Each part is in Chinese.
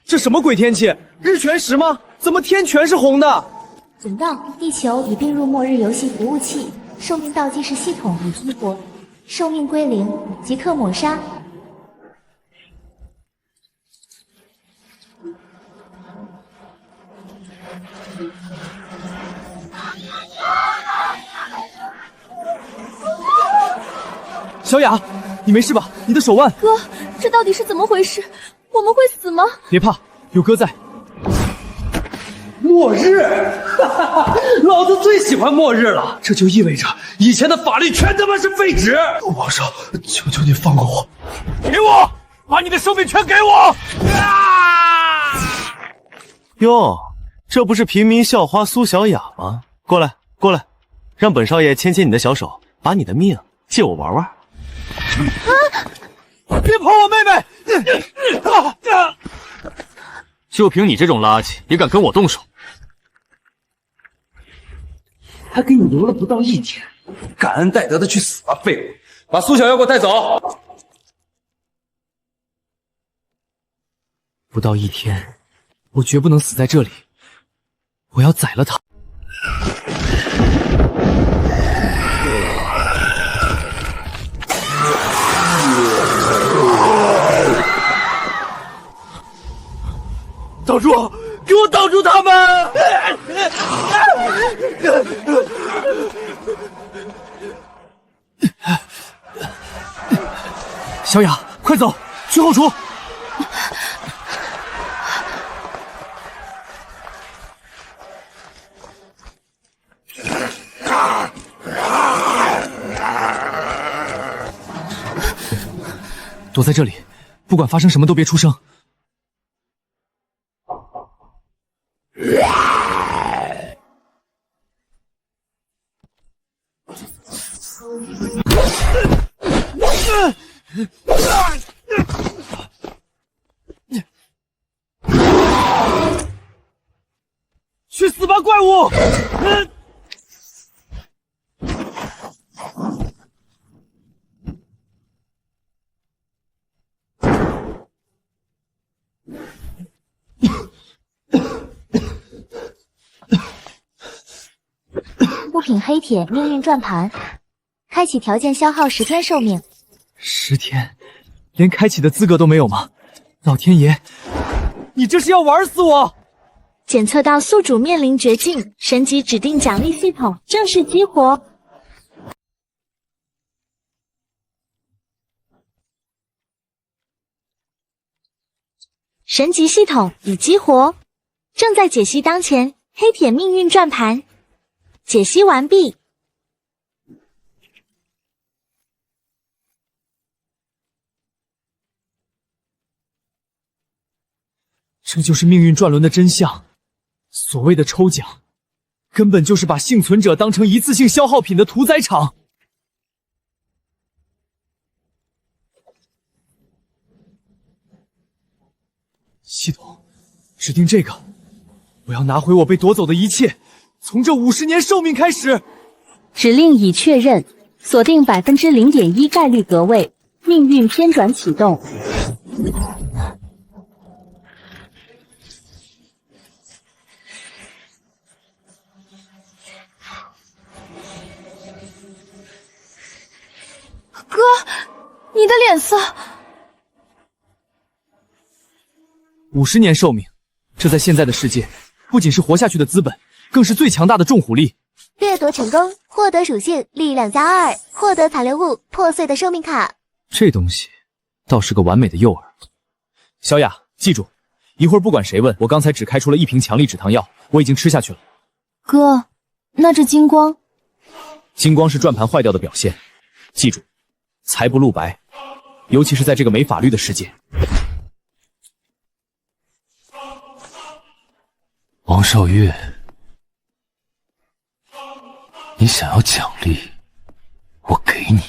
这什么鬼天气？日全食吗？怎么天全是红的？警告：地球已并入末日游戏服务器，寿命倒计时系统已激活，寿命归零，即刻抹杀。小雅，你没事吧？你的手腕……哥，这到底是怎么回事？我们会死吗？别怕，有哥在。末日，老子最喜欢末日了！这就意味着以前的法律全他妈是废纸。皇上，求求你放过我！给我，把你的寿命全给我！哟，这不是平民校花苏小雅吗？过来，过来，让本少爷牵牵你的小手，把你的命借我玩玩。别碰我妹妹！就凭你这种垃圾，也敢跟我动手？还给你留了不到1天，感恩戴德的去死吧，废物！把苏小妖给我带走。不到1天，我绝不能死在这里。我要宰了他。挡住！给我挡住他们！小雅，快走，去后厨。躲在这里，不管发生什么都别出声。去死吧，怪物！物品黑铁命运转盘，开启条件消耗10天寿命。10天，连开启的资格都没有吗？老天爷，你这是要玩死我！检测到宿主面临绝境，神级指定奖励系统正式激活。神级系统已激活，正在解析当前黑铁命运转盘。解析完毕。这就是命运转轮的真相。所谓的抽奖，根本就是把幸存者当成一次性消耗品的屠宰场。系统，指定这个，我要拿回我被夺走的一切，从这50年寿命开始。指令已确认，锁定0.1%概率格位，命运偏转启动。哥，你的脸色！50年寿命，这在现在的世界，不仅是活下去的资本，更是最强大的重虎力。掠夺成功，获得属性力量+2，获得残留物破碎的寿命卡。这东西倒是个完美的诱饵。小雅，记住，一会儿不管谁问，我刚才只开出了1瓶强力止疼药，我已经吃下去了。哥，那这金光？金光是转盘坏掉的表现，记住，财不露白，尤其是在这个没法律的世界。王少月，你想要奖励，我给你。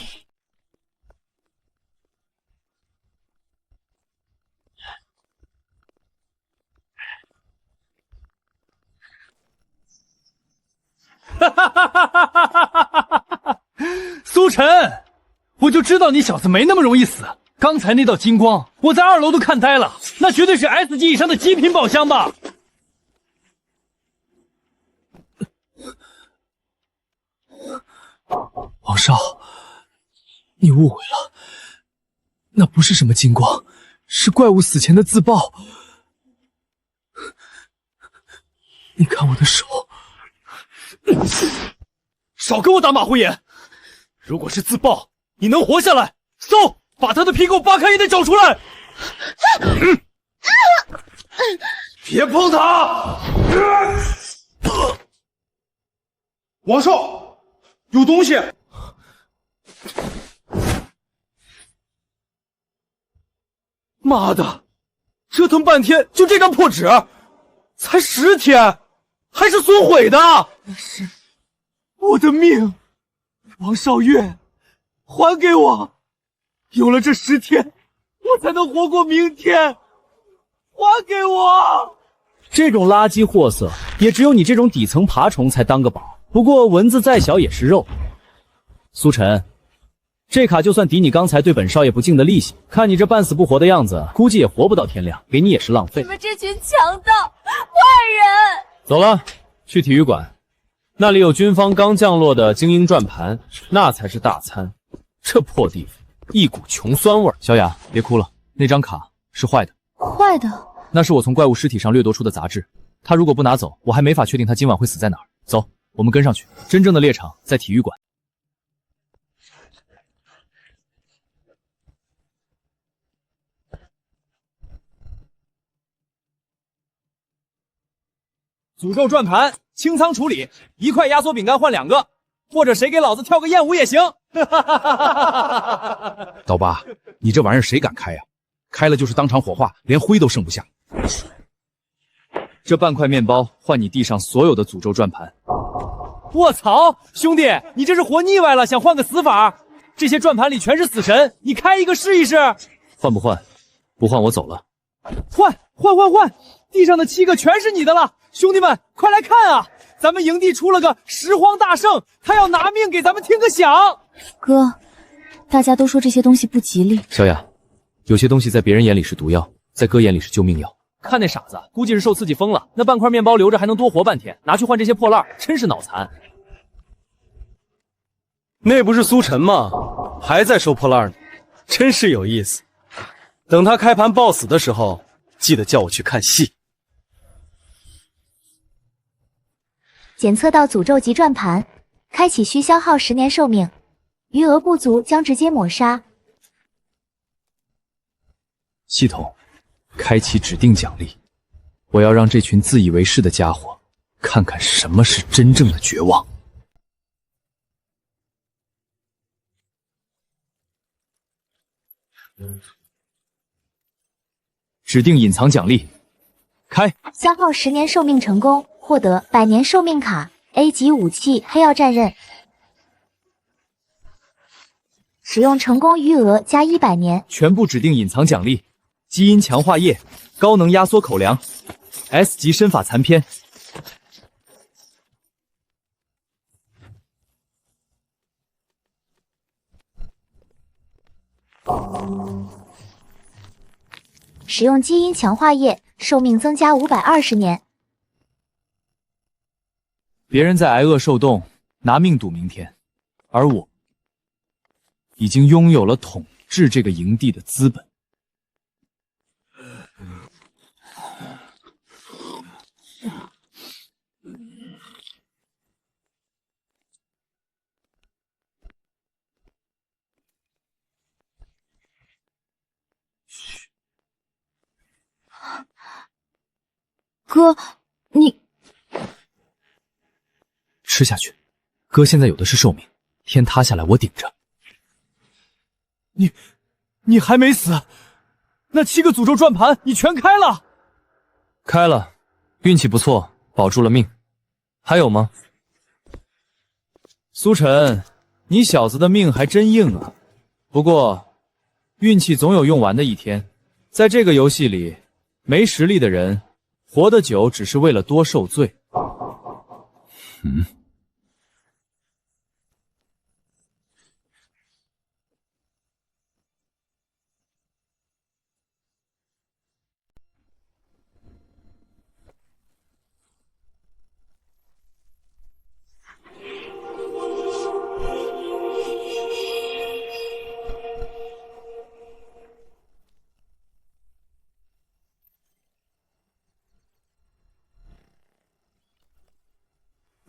苏晨，我就知道你小子没那么容易死，刚才那道金光，我在2楼都看呆了，那绝对是 S 级以上的极品宝箱吧？王少，你误会了，那不是什么金光，是怪物死前的自爆。你看我的手，少跟我打马虎眼！如果是自爆，你能活下来？搜，把他的皮给我扒开也得找出来！别碰他！王少，有东西！妈的，折腾半天就这张破纸，才10天，还是损毁的！我的命，王少月，还给我！有了这10天，我才能活过明天！还给我！这种垃圾货色，也只有你这种底层爬虫才当个宝。不过蚊子再小也是肉。苏晨，这卡就算抵你刚才对本少爷不敬的利息，看你这半死不活的样子，估计也活不到天亮，给你也是浪费。你们这群强盗、坏人！走了，去体育馆，那里有军方刚降落的精英转盘，那才是大餐。这破地方，一股穷酸味。小雅，别哭了，那张卡是坏的。坏的？那是我从怪物尸体上掠夺出的杂志，他如果不拿走，我还没法确定他今晚会死在哪儿。走，我们跟上去。真正的猎场在体育馆。诅咒转盘清仓处理，1块压缩饼干换2个，或者谁给老子跳个艳舞也行。刀疤，你这玩意儿谁敢开呀？开了就是当场火化，连灰都剩不下。这半块面包换你地上所有的诅咒转盘。卧槽，兄弟，你这是活腻歪了，想换个死法？这些转盘里全是死神，你开一个试一试。换不换？不换我走了。换！地上的7个全是你的了，兄弟们，快来看啊！咱们营地出了个拾荒大圣，他要拿命给咱们听个响。哥，大家都说这些东西不吉利。小雅，有些东西在别人眼里是毒药，在哥眼里是救命药。看那傻子，估计是受刺激疯了，那半块面包留着还能多活半天，拿去换这些破烂，真是脑残。那不是苏晨吗？还在收破烂呢，真是有意思。等他开盘爆死的时候，记得叫我去看戏。检测到诅咒级转盘，开启需消耗10年寿命，余额不足将直接抹杀。系统，开启指定奖励，我要让这群自以为是的家伙看看什么是真正的绝望。指定隐藏奖励，开！消耗10年寿命成功，获得100年寿命卡 A 级武器黑曜战刃，使用成功余额加100年。全部指定隐藏奖励：基因强化液、高能压缩口粮、S 级身法残篇。使用基因强化液，寿命增加520年。别人在挨饿受冻，拿命赌明天，而我已经拥有了统治这个营地的资本。哥，你吃下去，哥现在有的是寿命，天塌下来我顶着。你还没死？那7个诅咒转盘你全开了？开了，运气不错，保住了命。还有吗？苏晨，你小子的命还真硬啊。不过，运气总有用完的一天。在这个游戏里，没实力的人活得久，只是为了多受罪。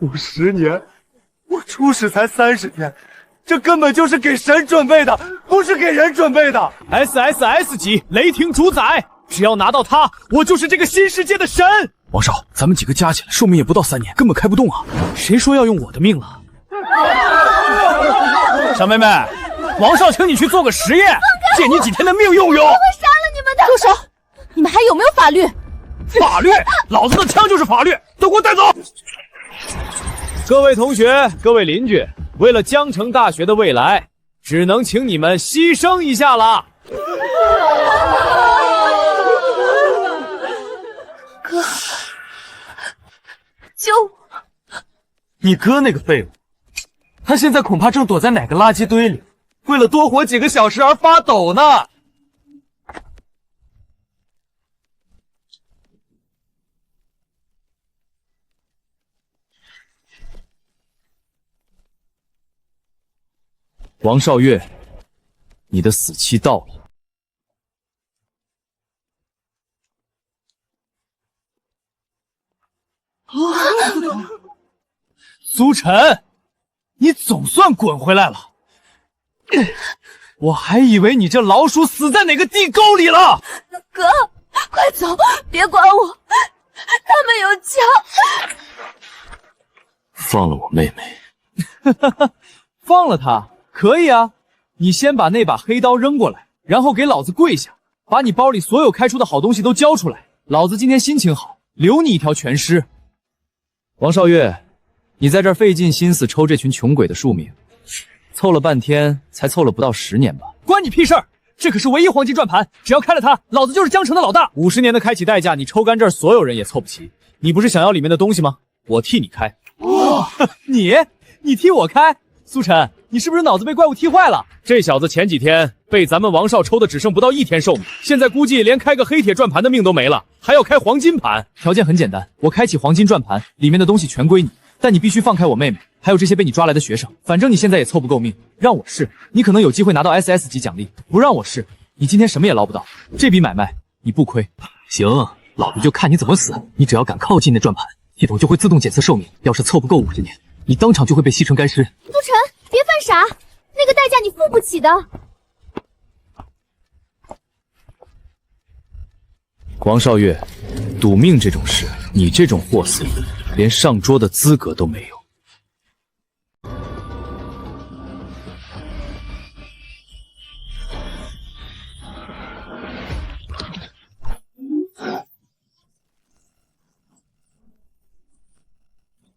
50年，我出世才30天，这根本就是给神准备的，不是给人准备的。SSS 级雷霆主宰，只要拿到它，我就是这个新世界的神。王少，咱们几个加起来寿命也不到3年，根本开不动啊！谁说要用我的命了？小妹妹，王少请你去做个实验，借你几天的命用用。我会杀了你们的！住手！你们还有没有法律？法律？老子的枪就是法律，都给我带走！各位同学，各位邻居，为了江城大学的未来，只能请你们牺牲一下了。哥，救我！你哥那个废物，他现在恐怕正躲在哪个垃圾堆里，为了多活几个小时而发抖呢。王少月，你的死期到了。苏晨，你总算滚回来了！我还以为你这老鼠死在哪个地沟里了。哥，快走，别管我，他们有枪。放了我妹妹。放了她可以啊，你先把那把黑刀扔过来，然后给老子跪下，把你包里所有开出的好东西都交出来，老子今天心情好，留你一条全尸。王少月，你在这儿费尽心思抽这群穷鬼的庶民，凑了半天才凑了不到10年吧？关你屁事儿！这可是唯一黄金转盘，只要开了它，老子就是江城的老大。50年的开启代价，你抽干这儿所有人也凑不齐。你不是想要里面的东西吗？我替你开。哇，你替我开？苏晨，你是不是脑子被怪物踢坏了？这小子前几天被咱们王少抽的只剩不到1天寿命，现在估计连开个黑铁转盘的命都没了，还要开黄金盘。条件很简单，我开启黄金转盘，里面的东西全归你，但你必须放开我妹妹，还有这些被你抓来的学生。反正你现在也凑不够命，让我试，你可能有机会拿到 SS 级奖励；不让我试，你今天什么也捞不到。这笔买卖你不亏。行，老子就看你怎么死！你只要敢靠近那转盘，系统就会自动检测寿命，要是凑不够50年，你当场就会被吸成干尸。苏晨，别犯傻，那个代价你付不起的。王少月，赌命这种事，你这种货色，连上桌的资格都没有。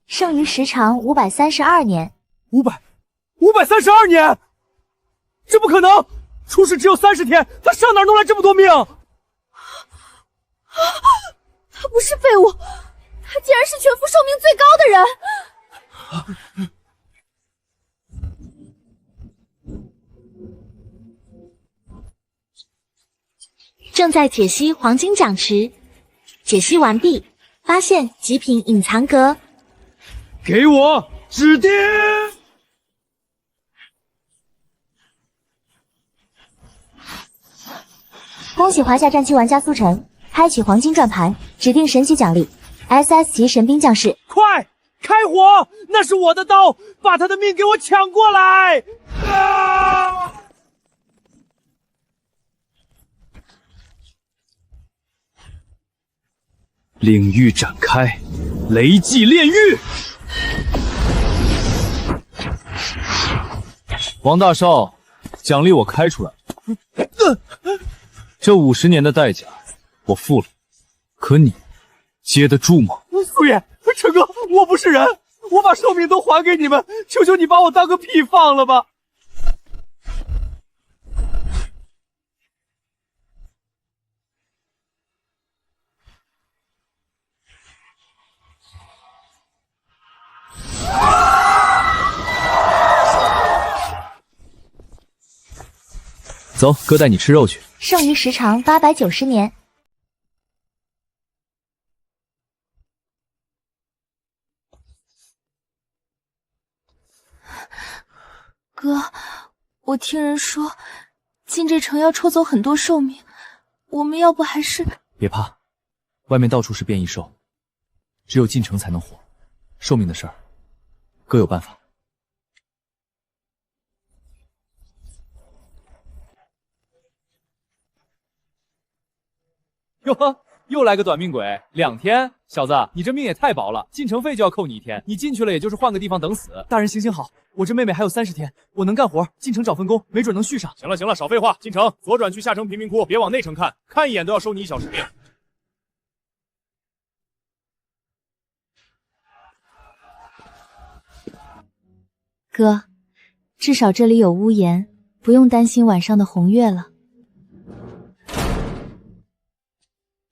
剩余时长532年。532年？这不可能！出世只有30天，他上哪弄来这么多命？他不是废物，他竟然是全副寿命最高的人。正在解析黄金奖池，解析完毕，发现极品隐藏格。给我指定！恭喜华夏战区玩家苏晨，开启黄金转盘，指定神级奖励 SS 级神兵将士。快开火！那是我的刀，把他的命给我抢过来！啊！领域展开，雷祭炼狱。王大少，奖励我开出来了。这50年的代价我付了，可你接得住吗？苏爷，陈哥，我不是人，我把寿命都还给你们，求求你把我当个屁放了吧！走，哥带你吃肉去。剩余时长890年。哥，我听人说进这城要抽走很多寿命，我们要不还是……别怕，外面到处是变异兽，只有进城才能活，寿命的事儿哥有办法。哟呵，又来个短命鬼，2天，小子，你这命也太薄了，进城费就要扣你1天，你进去了也就是换个地方等死。大人行行好，我这妹妹还有30天，我能干活，进城找份工，没准能续上。行了行了，少废话，进城左转去下城贫民窟，别往内城看，看一眼都要收你1小时命。哥，至少这里有屋檐，不用担心晚上的红月了。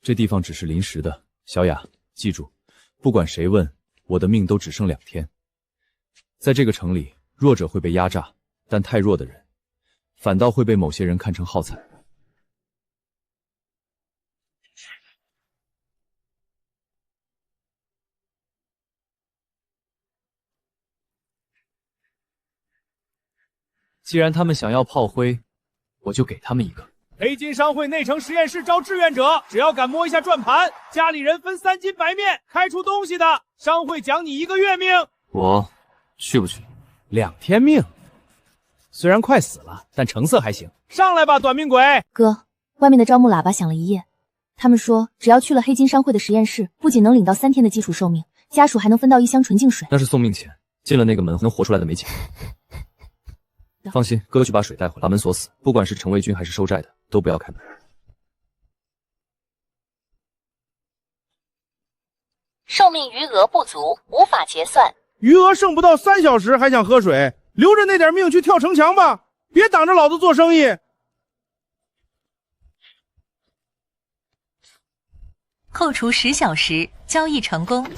这地方只是临时的，小雅，记住，不管谁问，我的命都只剩2天。在这个城里，弱者会被压榨，但太弱的人，反倒会被某些人看成耗材。既然他们想要炮灰，我就给他们一个。黑金商会内城实验室招志愿者，只要敢摸一下转盘，家里人分3斤白面，开出东西的，商会奖你1个月命。我去不去？2天命，虽然快死了，但成色还行。上来吧，短命鬼！哥，外面的招募喇叭响了1夜，他们说只要去了黑金商会的实验室，不仅能领到3天的基础寿命，家属还能分到1箱纯净水。那是送命钱，进了那个门能活出来的没几个。放心，哥去把水带回来，把门锁死。不管是城卫军还是收债的，都不要开门。寿命余额不足，无法结算。余额剩不到3小时，还想喝水？留着那点命去跳城墙吧，别挡着老子做生意。扣除10小时，交易成功。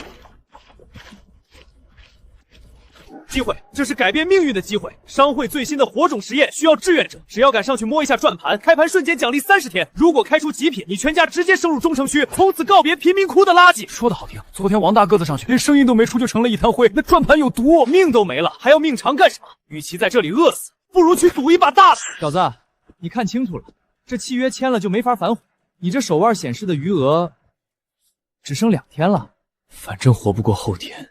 机会，这是改变命运的机会。商会最新的火种实验需要志愿者，只要敢上去摸一下转盘，开盘瞬间奖励30天。如果开出极品，你全家直接升入中城区，从此告别贫民窟的垃圾。说的好听，昨天王大个子上去，连声音都没出就成了一滩灰。那转盘有毒，命都没了，还要命长干什么？与其在这里饿死，不如去赌一把大的。小子，你看清楚了，这契约签了就没法反悔。你这手腕显示的余额只剩2天了，反正活不过后天。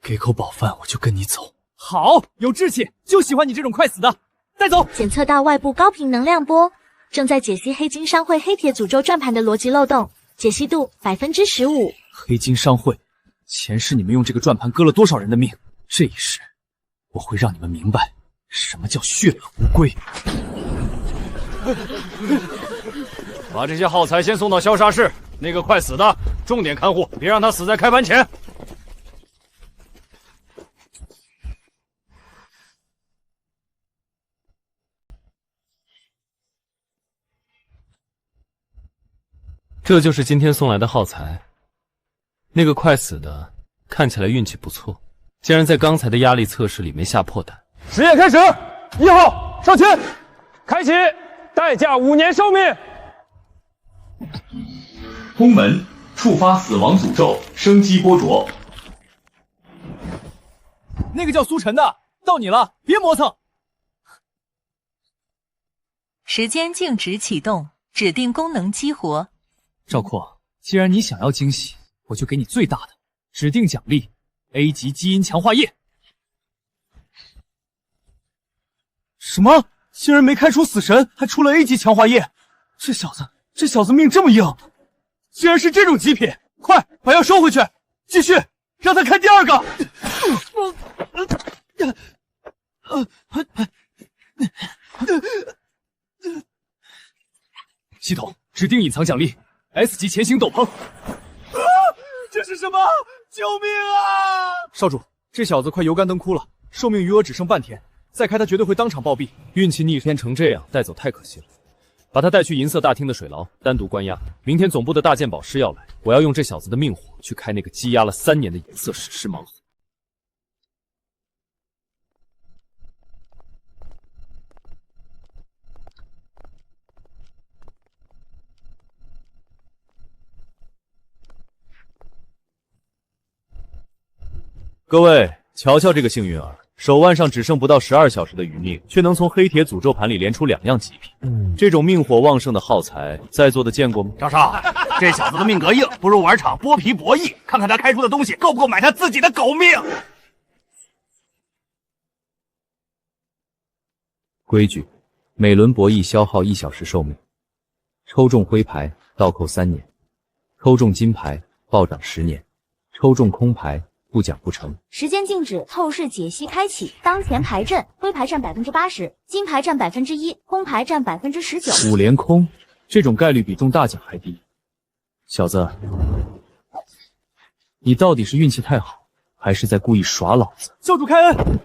给口饱饭，我就跟你走。好，有志气，就喜欢你这种快死的。带走。检测到外部高频能量波，正在解析黑金商会黑铁诅咒转盘的逻辑漏洞，解析度15%。黑金商会，前世你们用这个转盘割了多少人的命？这一世，我会让你们明白什么叫血本无归。把这些耗材先送到消杀室，那个快死的重点看护，别让他死在开盘前。这就是今天送来的耗材。那个快死的看起来运气不错，竟然在刚才的压力测试里没吓破胆。实验开始，1号上前，开启，代价5年寿命。空门触发死亡诅咒，生机剥夺。那个叫苏晨的，到你了，别磨蹭。时间静止启动，指定功能激活。赵括，既然你想要惊喜，我就给你最大的指定奖励 ：A 级基因强化液。什么？竟然没开出死神，还出了 A 级强化液！这小子命这么硬，竟然是这种极品！快把药收回去，继续让他开第2个。系统指定隐藏奖励。S 级潜行斗篷，这是什么？救命啊！少主，这小子快油干灯枯了，寿命余额只剩半天，再开他绝对会当场暴毙。运气逆天成这样，带走太可惜了。把他带去银色大厅的水牢，单独关押。明天总部的大鉴宝师要来，我要用这小子的命火去开那个积压了3年的银色史诗盲盒。各位，瞧瞧这个幸运儿，手腕上只剩不到12小时的余命，却能从黑铁诅咒盘里连出2样极品。这种命火旺盛的耗材，在座的见过吗？张少，这小子的命格硬，不如玩场剥皮博弈，看看他开出的东西够不够买他自己的狗命。规矩：每轮博弈消耗1小时寿命，抽中灰牌倒扣3年，抽中金牌暴涨10年，抽中空牌不奖不成。时间静止，透视解析开启。当前牌阵，灰牌占80%，金牌占1%，空牌占19%。5连空，这种概率比中大奖还低。小子，你到底是运气太好，还是在故意耍老子？教主开恩，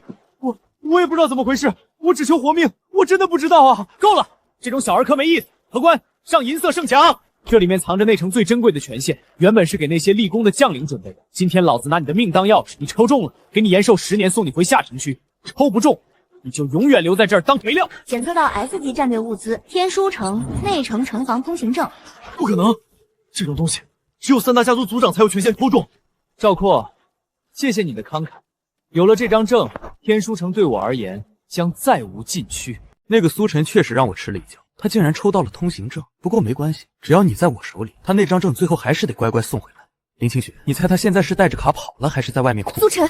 我也不知道怎么回事，我只求活命，我真的不知道啊！够了，这种小儿科没意思。荷官，上银色圣墙。这里面藏着内城最珍贵的权限，原本是给那些立功的将领准备的。今天老子拿你的命当钥匙，你抽中了，给你延寿10年，送你回下城区；抽不中，你就永远留在这儿当肥料。检测到 S 级战略物资天书城内城城防通行证。不可能，这种东西只有3大家族族长才有权限抽中。赵括，谢谢你的慷慨，有了这张证，天书城对我而言将再无禁区。那个苏晨确实让我吃了一惊。他竟然抽到了通行证，不过没关系，只要你在我手里，他那张证最后还是得乖乖送回来。林清雪，你猜他现在是带着卡跑了，还是在外面哭？苏晨，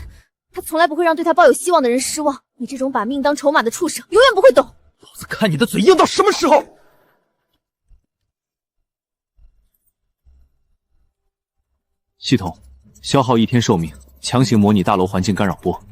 他从来不会让对他抱有希望的人失望。你这种把命当筹码的畜生，永远不会懂。老子看你的嘴硬到什么时候！系统，消耗1天寿命，强行模拟大楼环境干扰波。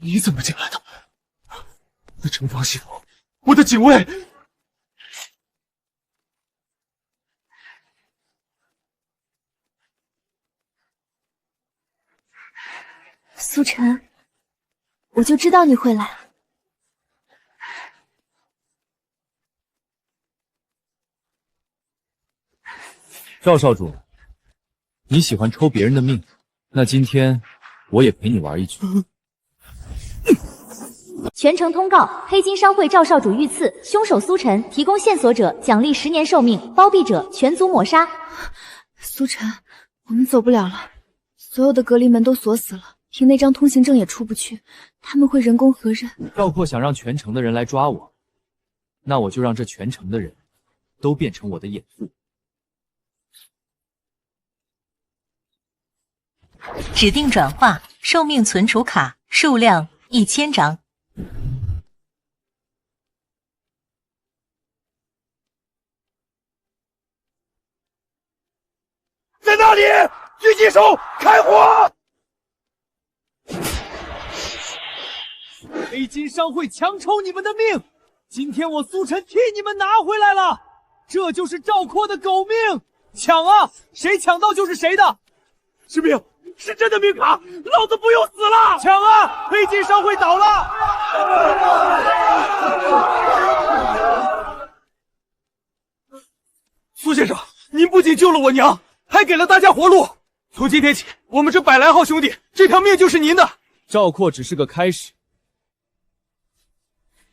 你怎么进来的？那城防系统，我的警卫！苏晨，我就知道你会来。赵少主，你喜欢抽别人的命，那今天我也陪你玩一局。全城通告：黑金商会赵少主遇刺，凶手苏晨，提供线索者奖励10年寿命，包庇者全族抹杀。苏晨，我们走不了了，所有的隔离门都锁死了，凭那张通行证也出不去，他们会人工核认。赵括想让全城的人来抓我，那我就让这全城的人都变成我的眼腹。指定转化寿命存储卡，数量1000张。在那里，狙击手开火！黑金商会强抽你们的命，今天我苏晨替你们拿回来了。这就是赵括的狗命，抢啊！谁抢到就是谁的。士兵，是真的命卡，老子不用死了！抢啊！黑金商会倒了！苏先生，您不仅救了我娘，还给了大家活路。从今天起，我们这100来号兄弟，这条命就是您的。赵括只是个开始。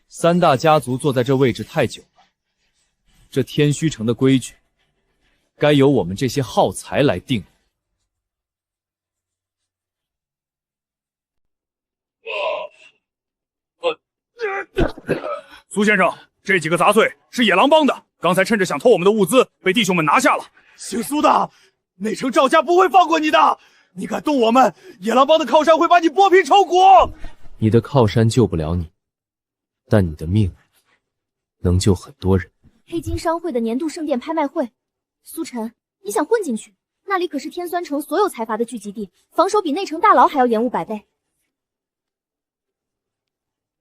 3大家族坐在这位置太久了，这天虚城的规矩，该由我们这些耗材来定。苏先生，这几个杂碎是野狼帮的，刚才趁着想偷我们的物资，被弟兄们拿下了。姓苏的，内城赵家不会放过你的！你敢动我们，野狼帮的靠山会把你剥皮抽骨！你的靠山救不了你，但你的命能救很多人。黑金商会的年度圣殿拍卖会，苏晨，你想混进去？那里可是天酸城所有财阀的聚集地，防守比内城大牢还要严500倍。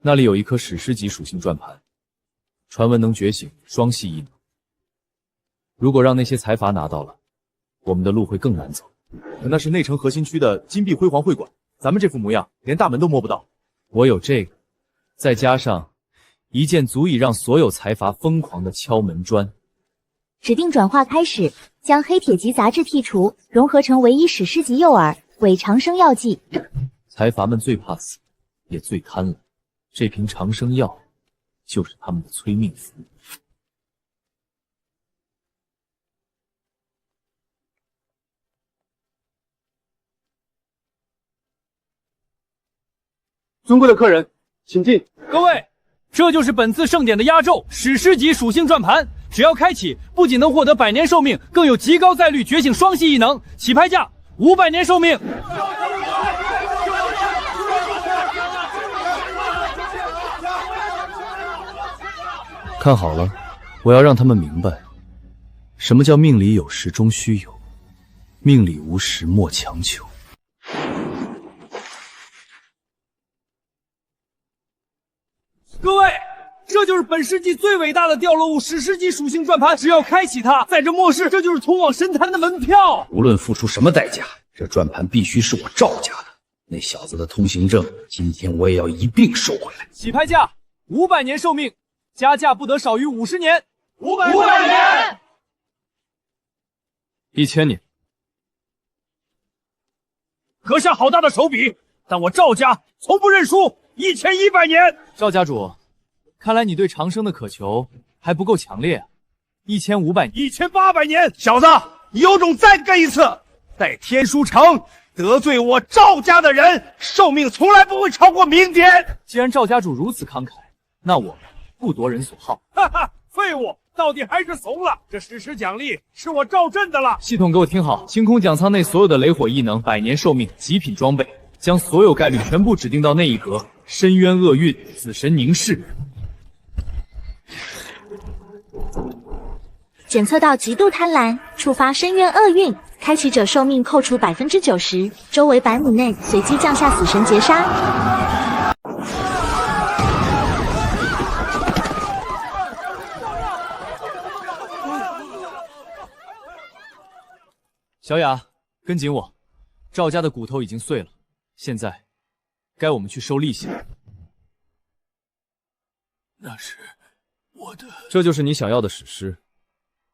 那里有一颗史诗级属性转盘，传闻能觉醒双系异能。如果让那些财阀拿到了，我们的路会更难走。可那是内城核心区的金碧辉煌会馆，咱们这副模样，连大门都摸不到。我有这个，再加上一件足以让所有财阀疯狂的敲门砖，指定转化开始，将黑铁级杂质剔除，融合成唯一史诗级诱饵伪长生药剂。财阀们最怕死，也最贪婪，这瓶长生药就是他们的催命符。尊贵的客人，请进。各位，这就是本次盛典的压轴史诗级属性转盘，只要开启，不仅能获得100年寿命，更有极高概率觉醒双系异能。起拍价500年寿命。看好了，我要让他们明白，什么叫命里有时终须有，命里无时莫强求。各位，这就是本世纪最伟大的掉落物史诗级属性转盘，只要开启它，在这末世，这就是通往神坛的门票。无论付出什么代价，这转盘必须是我赵家的。那小子的通行证，今天我也要一并收回来。起拍价500年寿命，加价不得少于50年。500年，1000年。阁下好大的手笔，但我赵家从不认输。1100年，赵家主，看来你对长生的渴求还不够强烈啊！1500年，1800年，小子，你有种再跟一次！在天书城得罪我赵家的人，寿命从来不会超过明天。既然赵家主如此慷慨，那我不夺人所好。哈哈，废物，到底还是怂了。这史诗奖励是我赵镇的了。系统给我听好，清空奖舱内所有的雷火异能、100年寿命、极品装备，将所有概率全部指定到那一格。深渊厄运，死神凝视。检测到极度贪婪，触发深渊厄运，开启者寿命扣除90%，周围100米内随机降下死神劫杀。小雅，跟紧我，赵家的骨头已经碎了，现在该我们去收利息了。那是我的，这就是你想要的史诗，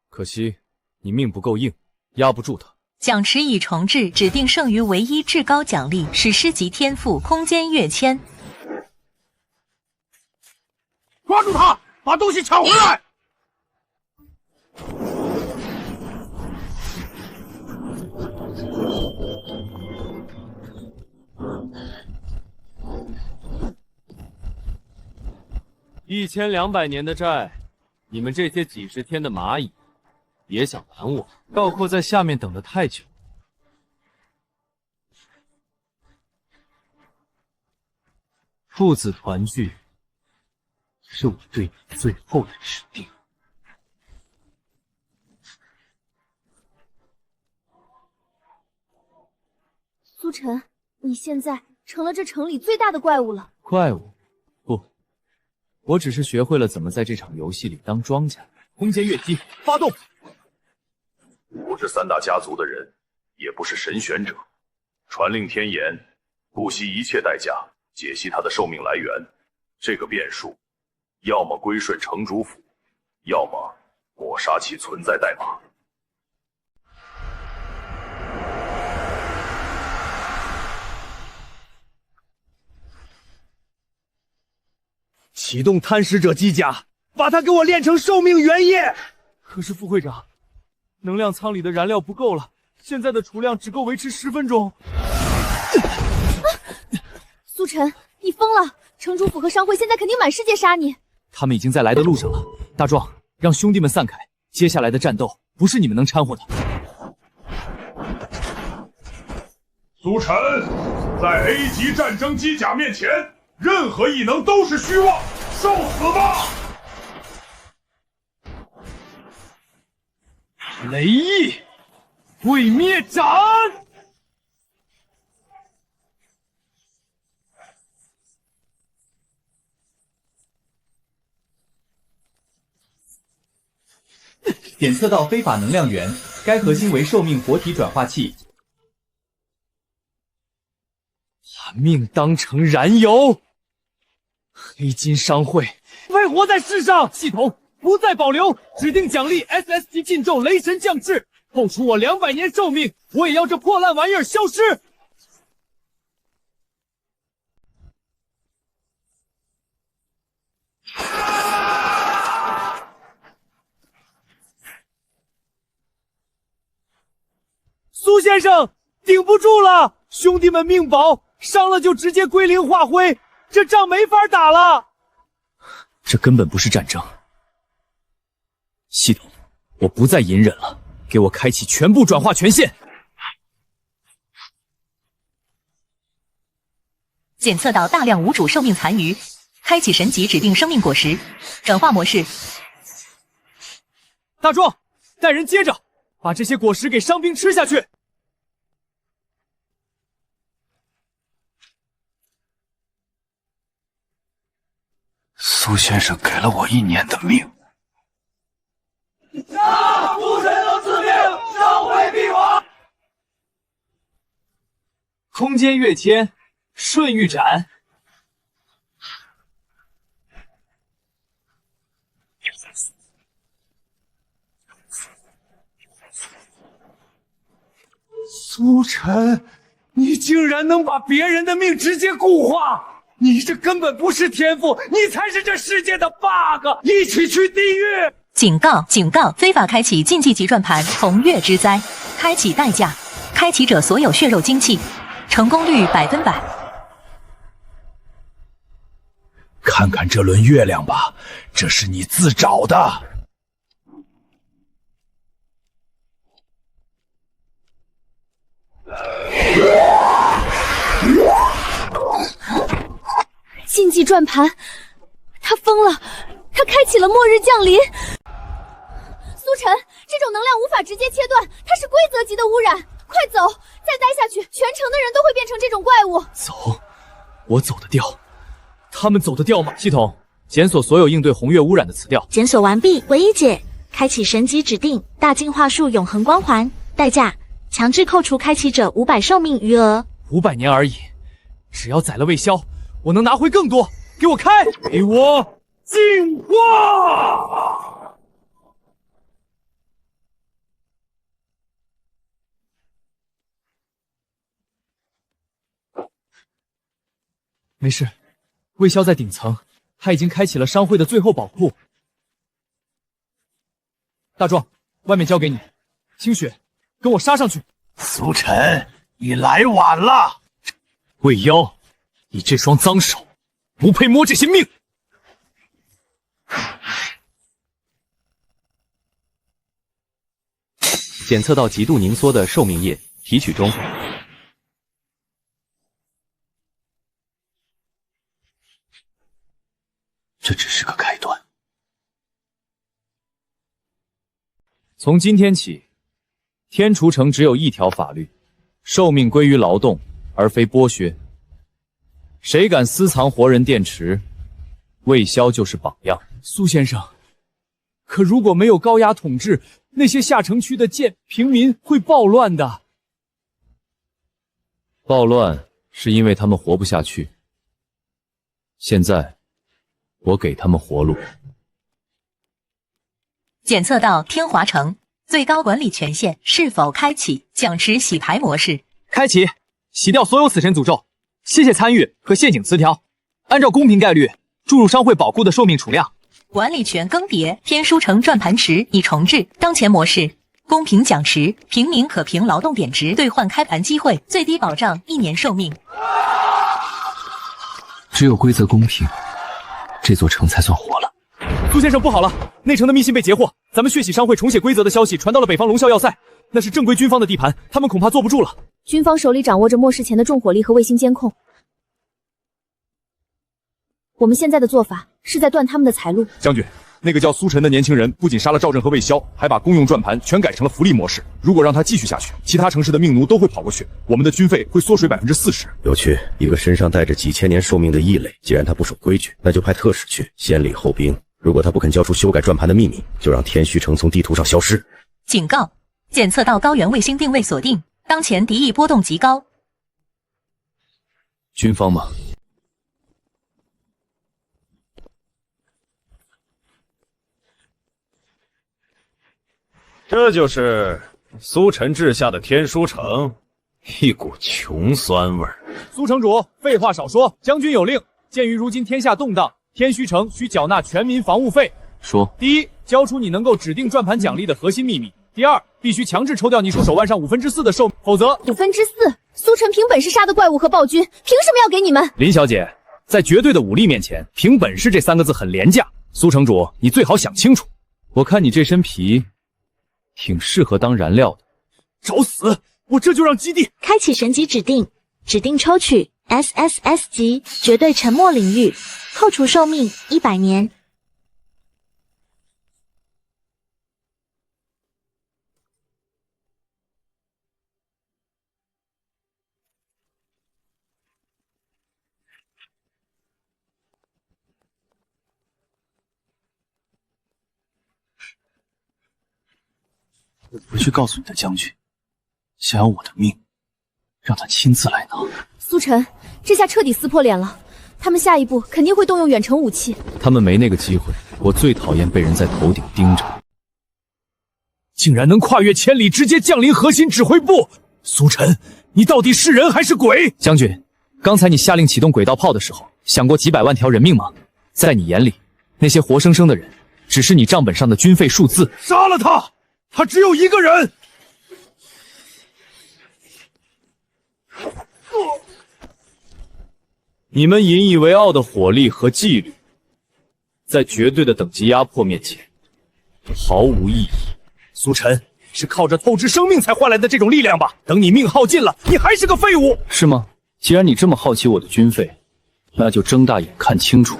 可惜你命不够硬，压不住他。奖池已重置，指定剩余唯一至高奖励史诗级天赋空间跃迁。抓住他，把东西抢回来！1200年的债，你们这些几十天的蚂蚁也想拦我？道阔在下面等得太久，父子团聚是我对你最后的指定。苏晨，你现在成了这城里最大的怪物了。怪物？不，我只是学会了怎么在这场游戏里当庄家。空间跃击，发动！不是3大家族的人，也不是神选者，传令天言，不惜一切代价解析他的寿命来源。这个变数，要么归顺城主府，要么抹杀其存在代码。启动贪食者机甲，把它给我炼成寿命原液。可是副会长，能量舱里的燃料不够了，现在的储量只够维持10分钟。苏晨，你疯了！城主府和商会现在肯定满世界杀你。他们已经在来的路上了。大壮，让兄弟们散开，接下来的战斗不是你们能掺和的。苏晨，在 A 级战争机甲面前，任何异能都是虚妄，受死吧！雷翼毁灭斩！检测到非法能量源，该核心为寿命活体转化器。把命当成燃油！黑金商会为活在世上，系统不再保留，指定奖励 SS 级禁咒雷神降智，扣除我200年寿命，我也要这破烂玩意儿消失。苏先生，顶不住了，兄弟们命薄，伤了就直接归零化灰，这仗没法打了。这根本不是战争。系统，我不再隐忍了，给我开启全部转化权限。检测到大量无主寿命残余，开启神级指定生命果实转化模式。大壮，带人接着把这些果实给伤兵吃下去。苏先生给了我1年的命。杀！诸神都自命，烧毁必亡。空间跃迁，瞬域斩。苏晨，你竟然能把别人的命直接固化！你这根本不是天赋，你才是这世界的 bug！ 一起去地狱！警告！警告！非法开启禁忌级转盘红月之灾，开启代价：开启者所有血肉精气，成功率100%。看看这轮月亮吧，这是你自找的。禁忌转盘，他疯了，他开启了末日降临。苏晨，这种能量无法直接切断，它是规则级的污染，快走！再待下去，全城的人都会变成这种怪物。走，我走得掉，他们走得掉吗？系统，检索所有应对红月污染的词调。检索完毕，唯一解，开启神级指定大进化术永恒光环，代价强制扣除开启者500寿命余额。500年而已，只要宰了魏霄，我能拿回更多。给我开！给我进化！没事，魏霄在顶层，他已经开启了商会的最后宝库。大壮，外面交给你。清雪，跟我杀上去。苏晨，你来晚了。魏妖，你这双脏手，不配摸这些命。检测到极度凝缩的寿命液，提取中。这只是个开端。从今天起，天厨城只有一条法律：寿命归于劳动，而非剥削。谁敢私藏活人电池，魏霄就是榜样。苏先生，可如果没有高压统治，那些下城区的平民会暴乱的。暴乱是因为他们活不下去。现在，我给他们活路。检测到天华城最高管理权限是否开启？奖池洗牌模式开启，洗掉所有死神诅咒，谢谢参与和陷阱词条，按照公平概率注入商会宝库的寿命储量。管理权更迭，天书城转盘池已重置。当前模式：公平奖池，平民可凭劳动点值兑换开盘机会，最低保障1年寿命。只有规则公平，这座城才算活了。苏先生，不好了，内城的密信被截获，咱们血洗商会重写规则的消息传到了北方龙啸要塞，那是正规军方的地盘，他们恐怕坐不住了。军方手里掌握着末世前的重火力和卫星监控，我们现在的做法是在断他们的财路。将军，那个叫苏晨的年轻人不仅杀了赵正和魏霄，还把公用转盘全改成了福利模式。如果让他继续下去，其他城市的命奴都会跑过去，我们的军费会缩水40%。有趣，一个身上带着几千年寿命的异类，既然他不守规矩，那就派特使去先礼后兵。如果他不肯交出修改转盘的秘密，就让天虚城从地图上消失。警告：检测到高原卫星定位锁定，当前敌意波动极高。军方吗？这就是苏晨治下的天书城，一股穷酸味儿。苏城主，废话少说，将军有令，鉴于如今天下动荡，天虚城需缴纳全民防务费。说，第一，交出你能够指定转盘奖励的核心秘密；第二，必须强制抽掉你手腕上4/5的寿命，否则4/4。苏晨凭本事杀的怪物和暴君，凭什么要给你们？林小姐，在绝对的武力面前，凭本事这3个字很廉价。苏城主，你最好想清楚。我看你这身皮，挺适合当燃料的。找死！我这就让基地开启神级指定，指定抽取 SSS 级绝对沉默领域，扣除寿命100年。我回去告诉你的将军，想要我的命，让他亲自来拿。苏晨，这下彻底撕破脸了。他们下一步肯定会动用远程武器。他们没那个机会。我最讨厌被人在头顶盯着，竟然能跨越千里，直接降临核心指挥部。苏晨，你到底是人还是鬼？将军，刚才你下令启动轨道炮的时候，想过几百万条人命吗？在你眼里，那些活生生的人，只是你账本上的军费数字。杀了他！他只有一个人。你们引以为傲的火力和纪律，在绝对的等级压迫面前，毫无意义。苏晨，是靠着透支生命才换来的这种力量吧？等你命耗尽了，你还是个废物。是吗？既然你这么好奇我的军费，那就睁大眼看清楚。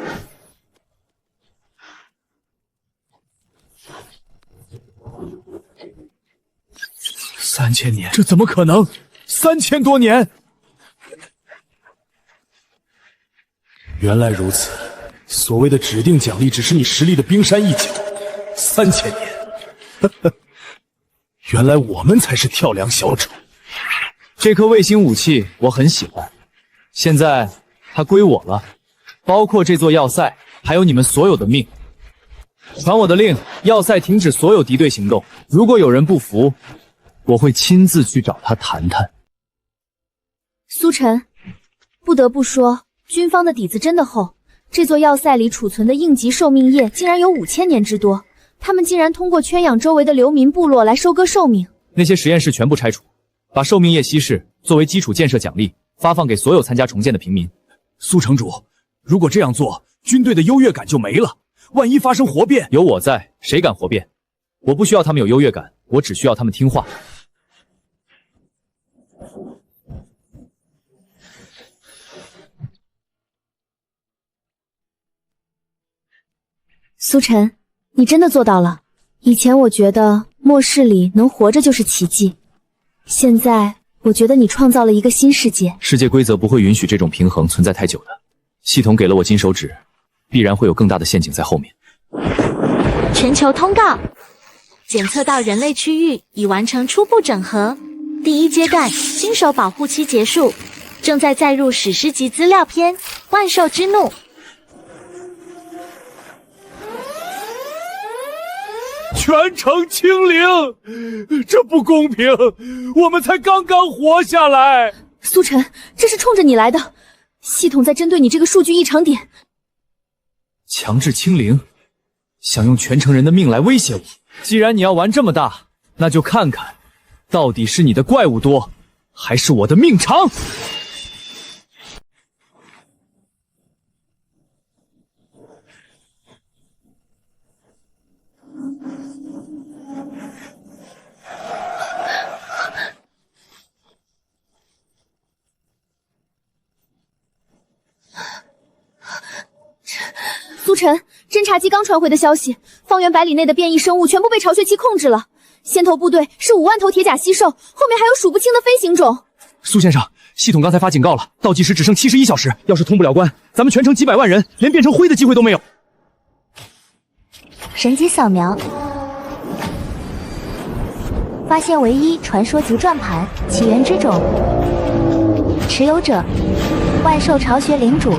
3000年，这怎么可能？3000多年！原来如此，所谓的指定奖励只是你实力的冰山一角。3000年，原来我们才是跳梁小丑。这颗卫星武器我很喜欢，现在它归我了，包括这座要塞，还有你们所有的命。传我的令，要塞停止所有敌对行动。如果有人不服，我会亲自去找他谈谈。苏晨，不得不说，军方的底子真的厚。这座要塞里储存的应急寿命液竟然有5000年之多，他们竟然通过圈养周围的流民部落来收割寿命。那些实验室全部拆除，把寿命液稀释作为基础建设奖励，发放给所有参加重建的平民。苏城主，如果这样做，军队的优越感就没了。万一发生活变，有我在，谁敢活变？我不需要他们有优越感，我只需要他们听话。苏晨，你真的做到了。以前我觉得末世里能活着就是奇迹，现在我觉得你创造了一个新世界。世界规则不会允许这种平衡存在太久的。系统给了我金手指，必然会有更大的陷阱在后面。全球通告，检测到人类区域已完成初步整合，第1阶段新手保护期结束，正在载入史诗级资料片《万兽之怒》。全城清零，这不公平！我们才刚刚活下来。苏晨，这是冲着你来的，系统在针对你这个数据异常点。强制清零，想用全城人的命来威胁我。既然你要玩这么大，那就看看，到底是你的怪物多，还是我的命长。苏晨，侦察机刚传回的消息，方圆100里内的变异生物全部被巢穴期控制了。先头部队是5万头铁甲蟋蟀，后面还有数不清的飞行种。苏先生，系统刚才发警告了，倒计时只剩71小时，要是通不了关，咱们全城几百万人连变成灰的机会都没有。神级扫描，发现唯一传说级转盘，起源之种，持有者万兽巢穴领主。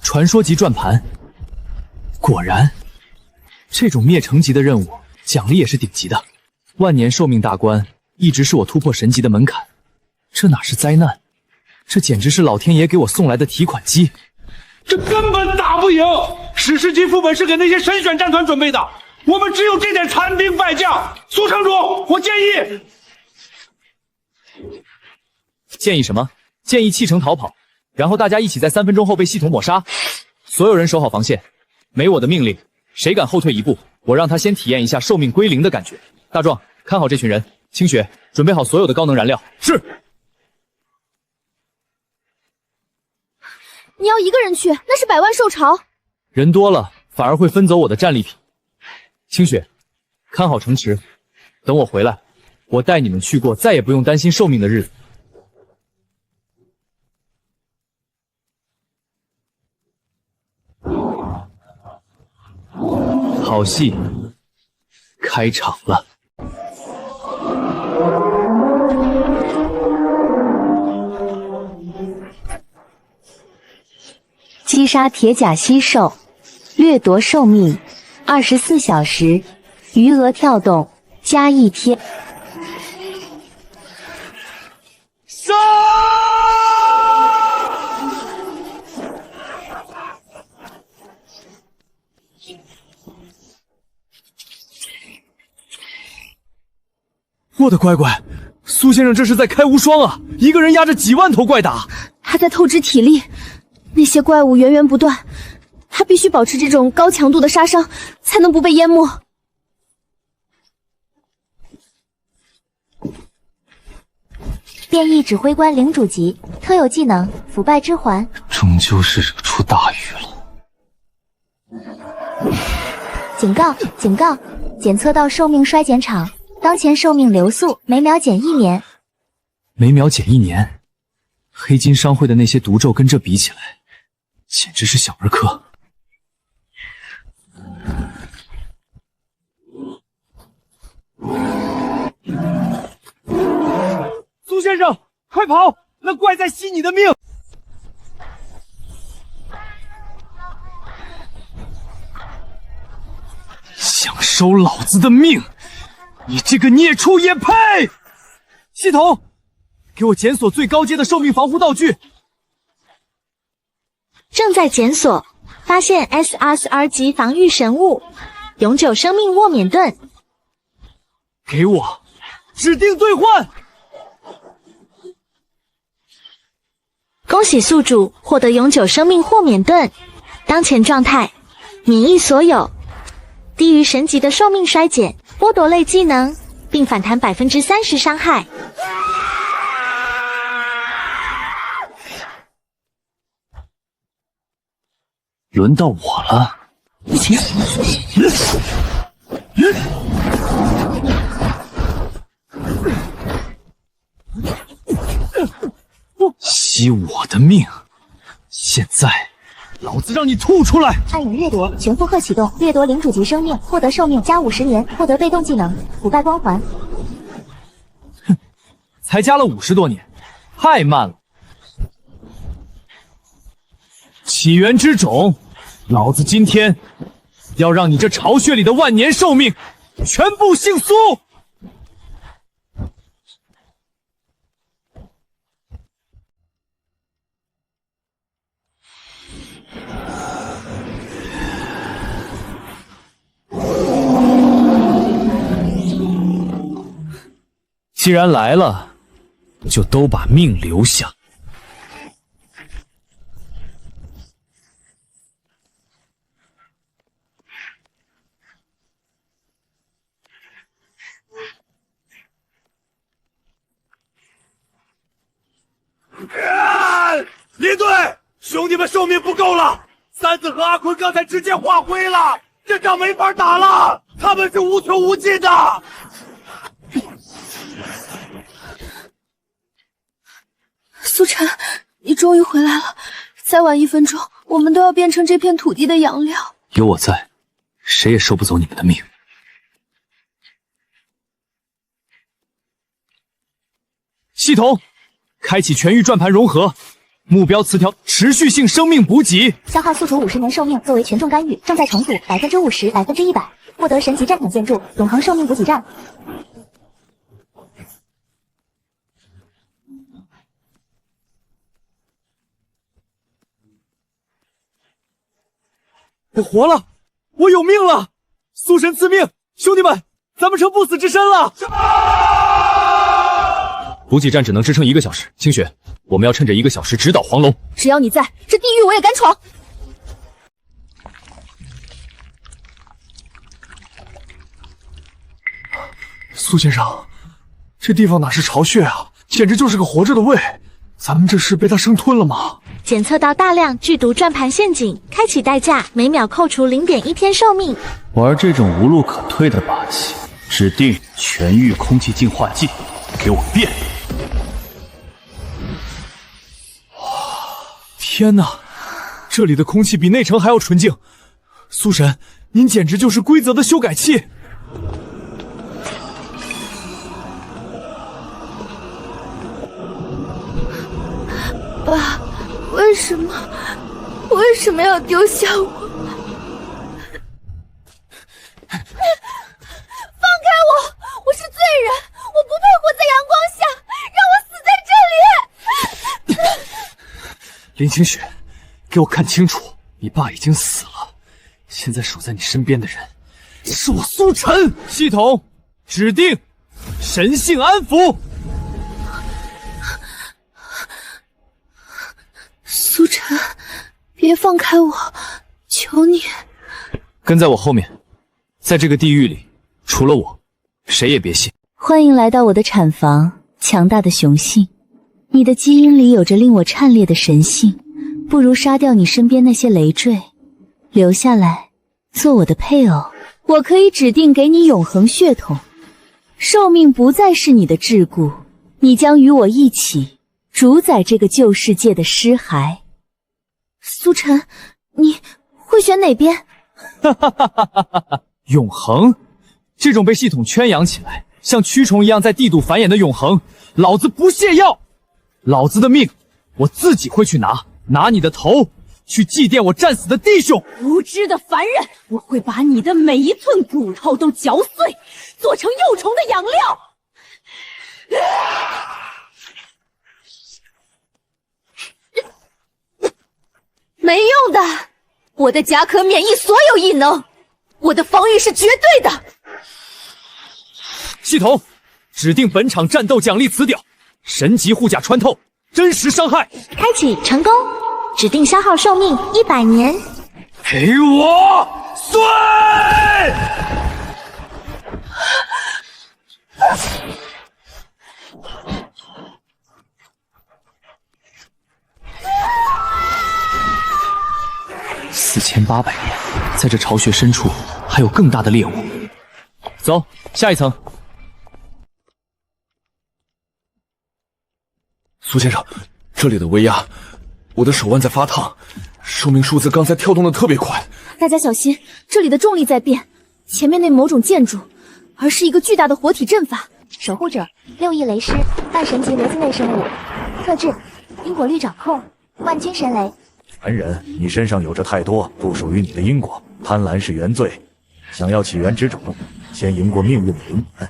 传说级转盘，果然这种灭城级的任务，奖励也是顶级的。万年寿命大关一直是我突破神级的门槛，这哪是灾难，这简直是老天爷给我送来的提款机。这根本打不赢，史诗级副本是给那些神选战团准备的，我们只有这点残兵败将。苏城主，我建议什么？建议弃城逃跑，然后大家一起在3分钟后被系统抹杀。所有人守好防线，没我的命令，谁敢后退一步，我让他先体验一下寿命归零的感觉。大壮，看好这群人。清雪，准备好所有的高能燃料。是。你要一个人去，那是百万受潮。人多了反而会分走我的战利品。清雪，看好城池，等我回来，我带你们去过再也不用担心寿命的日子。好戏开场了。击杀铁甲蜥兽，掠夺寿命，24小时，余额跳动加1天。杀！我的乖乖，苏先生这是在开无双啊！一个人压着几万头怪打，他在透支体力。那些怪物源源不断，他必须保持这种高强度的杀伤，才能不被淹没。变异指挥官领主级，特有技能腐败之环。终究是惹出大雨了。警告！警告！检测到寿命衰减场，当前寿命流速每秒减1年。每秒减1年，黑金商会的那些毒咒跟这比起来，简直是小儿科。苏先生，快跑！那怪在吸你的命！想收老子的命，你这个孽畜也配！系统，给我检索最高阶的寿命防护道具。正在检索，发现 SR42级防御神物，永久生命握冕盾。给我，指定兑换。恭喜宿主获得永久生命豁免盾，当前状态免疫所有，低于神级的寿命衰减，剥夺类技能，并反弹30%伤害。轮到我了。吸我的命！现在，老子让你吐出来！暗影掠夺全负荷启动，掠夺领主级生命，获得寿命加50年，获得被动技能腐败光环。哼，才加了50多年，太慢了。起源之种，老子今天要让你这巢穴里的万年寿命全部姓苏！既然来了，就都把命留下。离队！兄弟们寿命不够了，三子和阿坤刚才直接化灰了，这仗没法打了，他们是无穷无尽的。苏晨，你终于回来了，再晚1分钟，我们都要变成这片土地的养料。有我在，谁也收不走你们的命。系统，开启全域转盘融合，目标词条：持续性生命补给。消耗宿主50年寿命作为权重干预，正在重组50%、100%，获得神级战场建筑永恒寿命补给站。我活了，我有命了！苏神赐命，兄弟们，咱们成不死之身了！补给站只能支撑1个小时，清雪，我们要趁着1个小时直捣黄龙。只要你在，这地狱我也敢闯。苏先生，这地方哪是巢穴啊，简直就是个活着的胃！咱们这是被他生吞了吗？检测到大量剧毒转盘陷阱，开启代价每秒扣除0.1天寿命。玩这种无路可退的把戏，指定全域空气净化剂，给我变！天哪，这里的空气比内城还要纯净。苏神，您简直就是规则的修改器。爸，为什么要丢下我？放开我！我是罪人，我不配活在阳光下，让我死在这里！林清雪，给我看清楚，你爸已经死了，现在守在你身边的人是我苏晨。系统指定神性安抚。苏晨，别放开我，求你！跟在我后面，在这个地狱里，除了我，谁也别信。欢迎来到我的产房，强大的雄性。你的基因里有着令我颤裂的神性，不如杀掉你身边那些累赘，留下来做我的配偶。我可以指定给你永恒血统，寿命不再是你的桎梏，你将与我一起主宰这个旧世界的尸骸。苏晨，你会选哪边？永恒，这种被系统圈养起来，像蛆虫一样在地肚繁衍的永恒，老子不屑要！老子的命，我自己会去拿，拿你的头，去祭奠我战死的弟兄！无知的凡人，我会把你的每一寸骨头都嚼碎，做成幼虫的养料！没用的，我的甲可免疫所有异能，我的防御是绝对的。系统指定本场战斗奖励词条：神级护甲穿透，真实伤害。开启成功，指定消耗寿命100年。给我碎！4800年，在这巢穴深处还有更大的猎物。走，下一层。苏先生，这里的威压，我的手腕在发烫，寿命数字刚才跳动的特别快。大家小心，这里的重力在变，前面那某种建筑，而是一个巨大的活体阵法。守护者6亿雷师，半神级逻辑类生物，特质因果律掌控，万军神雷。凡人，你身上有着太多不属于你的因果，贪婪是原罪。想要起源之种，先赢过命运的轮盘。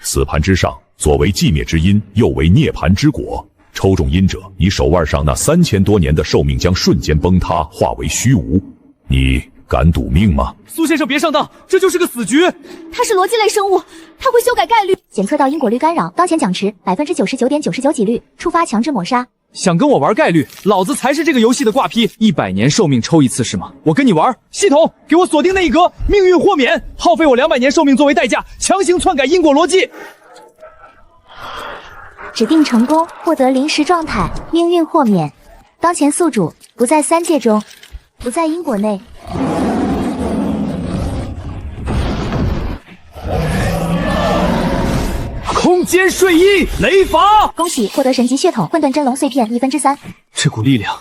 死盘之上，左为寂灭之因，右为涅槃之果。抽中因者，你手腕上那3000多年的寿命将瞬间崩塌，化为虚无。你敢赌命吗？苏先生别上当，这就是个死局。它是逻辑类生物，它会修改概率。检测到因果律干扰，当前奖池99.99%几率，触发强制抹杀。想跟我玩概率，老子才是这个游戏的挂批。100年寿命抽一次是吗？我跟你玩。系统给我锁定那一格，命运豁免，耗费我200年寿命作为代价，强行篡改因果逻辑。指定成功，获得临时状态，命运豁免。当前宿主不在3界中，不在因果内。空间瞬移雷法，恭喜获得神级血统混沌真龙碎片3%。这股力量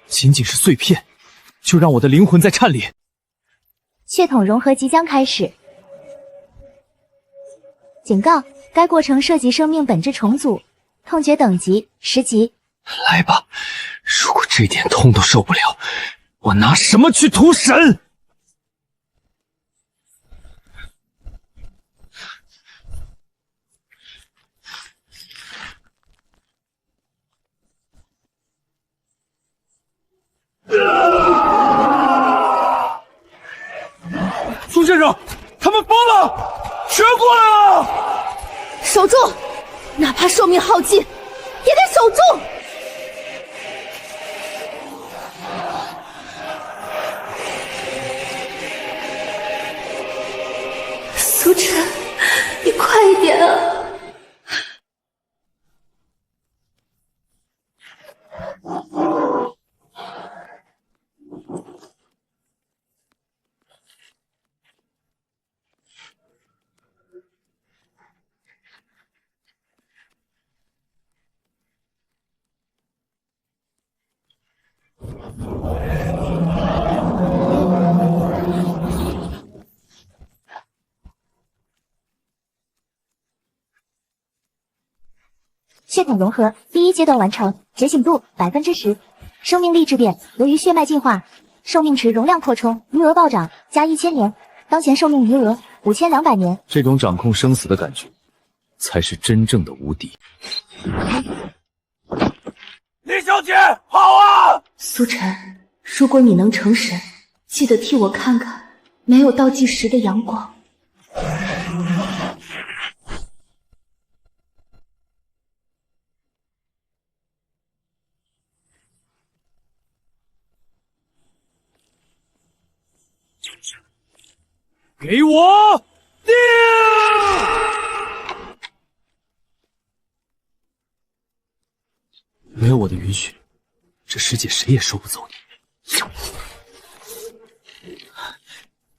仅仅是碎片，就让我的灵魂在颤裂。血统融合即将开始。警告：该过程涉及生命本质重组，痛觉等级10级，来吧，如果这点痛都受不了，我拿什么去屠神？苏先生，他们疯了，全过来了！守住，哪怕寿命耗尽，也得守住。苏晨，你快一点啊！血统融合第一阶段完成，觉醒度10%，生命力质变。由于血脉进化，寿命池容量扩充，余额暴涨，加1000年。当前寿命余额5200年。这种掌控生死的感觉，才是真正的无敌。李小姐，好啊！苏晨，如果你能成神，记得替我看看没有倒计时的阳光。给我定！没有我的允许，这世界谁也收不走你。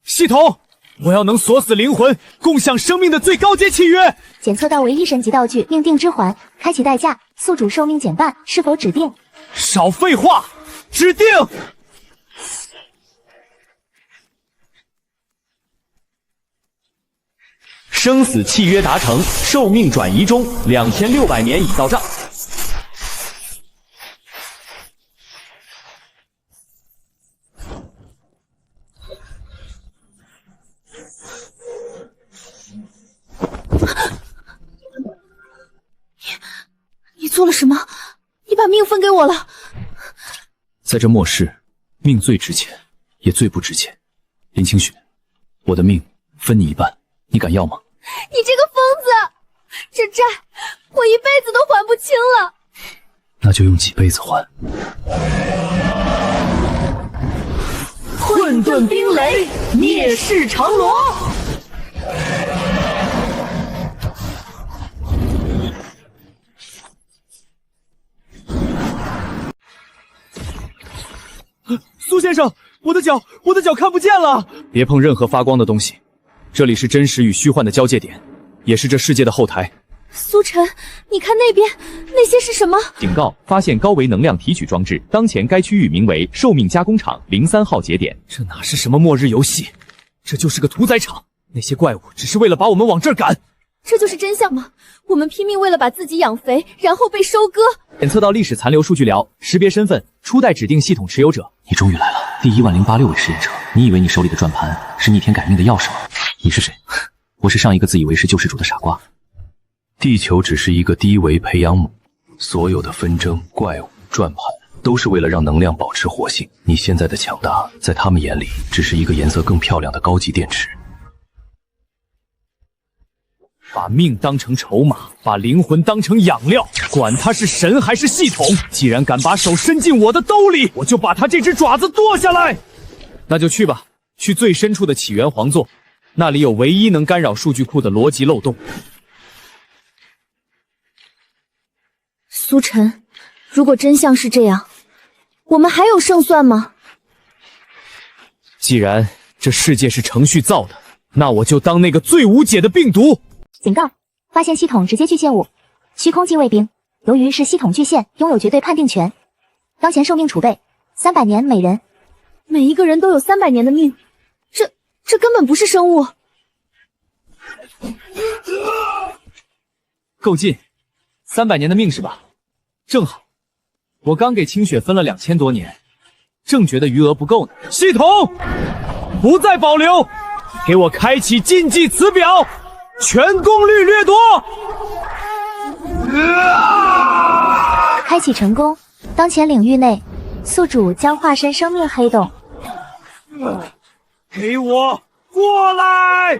系统，我要能锁死灵魂，共享生命的最高阶契约。检测到唯一神级道具命定之环，开启代价，宿主寿命减半，是否指定？少废话，指定。生死契约达成，寿命转移中，2600年已到账。你做了什么？你把命分给我了。在这末世，命最值钱，也最不值钱。林清雪，我的命分你一半，你敢要吗？你这个疯子，这债我一辈子都还不清了。那就用几辈子还。混沌冰雷，灭世长罗。苏先生，我的脚看不见了！别碰任何发光的东西，这里是真实与虚幻的交界点，也是这世界的后台。苏晨，你看那边，那些是什么？警告：发现高维能量提取装置，当前该区域名为寿命加工厂03号节点。这哪是什么末日游戏，这就是个屠宰场。那些怪物只是为了把我们往这儿赶。这就是真相吗？我们拼命为了把自己养肥，然后被收割。检测到历史残留数据聊，识别身份，初代指定系统持有者。你终于来了，第10086位试验者。你以为你手里的转盘是逆天改命的钥匙吗？你是谁？我是上一个自以为是救世主的傻瓜。地球只是一个低维培养母，所有的纷争、怪物、转盘都是为了让能量保持活性。你现在的强大，在他们眼里只是一个颜色更漂亮的高级电池。把命当成筹码，把灵魂当成养料，管他是神还是系统，既然敢把手伸进我的兜里，我就把他这只爪子剁下来。那就去吧，去最深处的起源皇座，那里有唯一能干扰数据库的逻辑漏洞。苏晨，如果真相是这样，我们还有胜算吗？既然这世界是程序造的，那我就当那个最无解的病毒。警告：发现系统直接巨蟹物，虚空禁卫兵。由于是系统巨献，拥有绝对判定权。当前寿命储备300年每人，每一个人都有300年的命，这根本不是生物。够近，300年的命是吧？正好，我刚给清雪分了2000多年，正觉得余额不够呢。系统不再保留，给我开启禁忌词表，全功率掠夺。开启成功，当前领域内，宿主将化身生命黑洞。给我过来！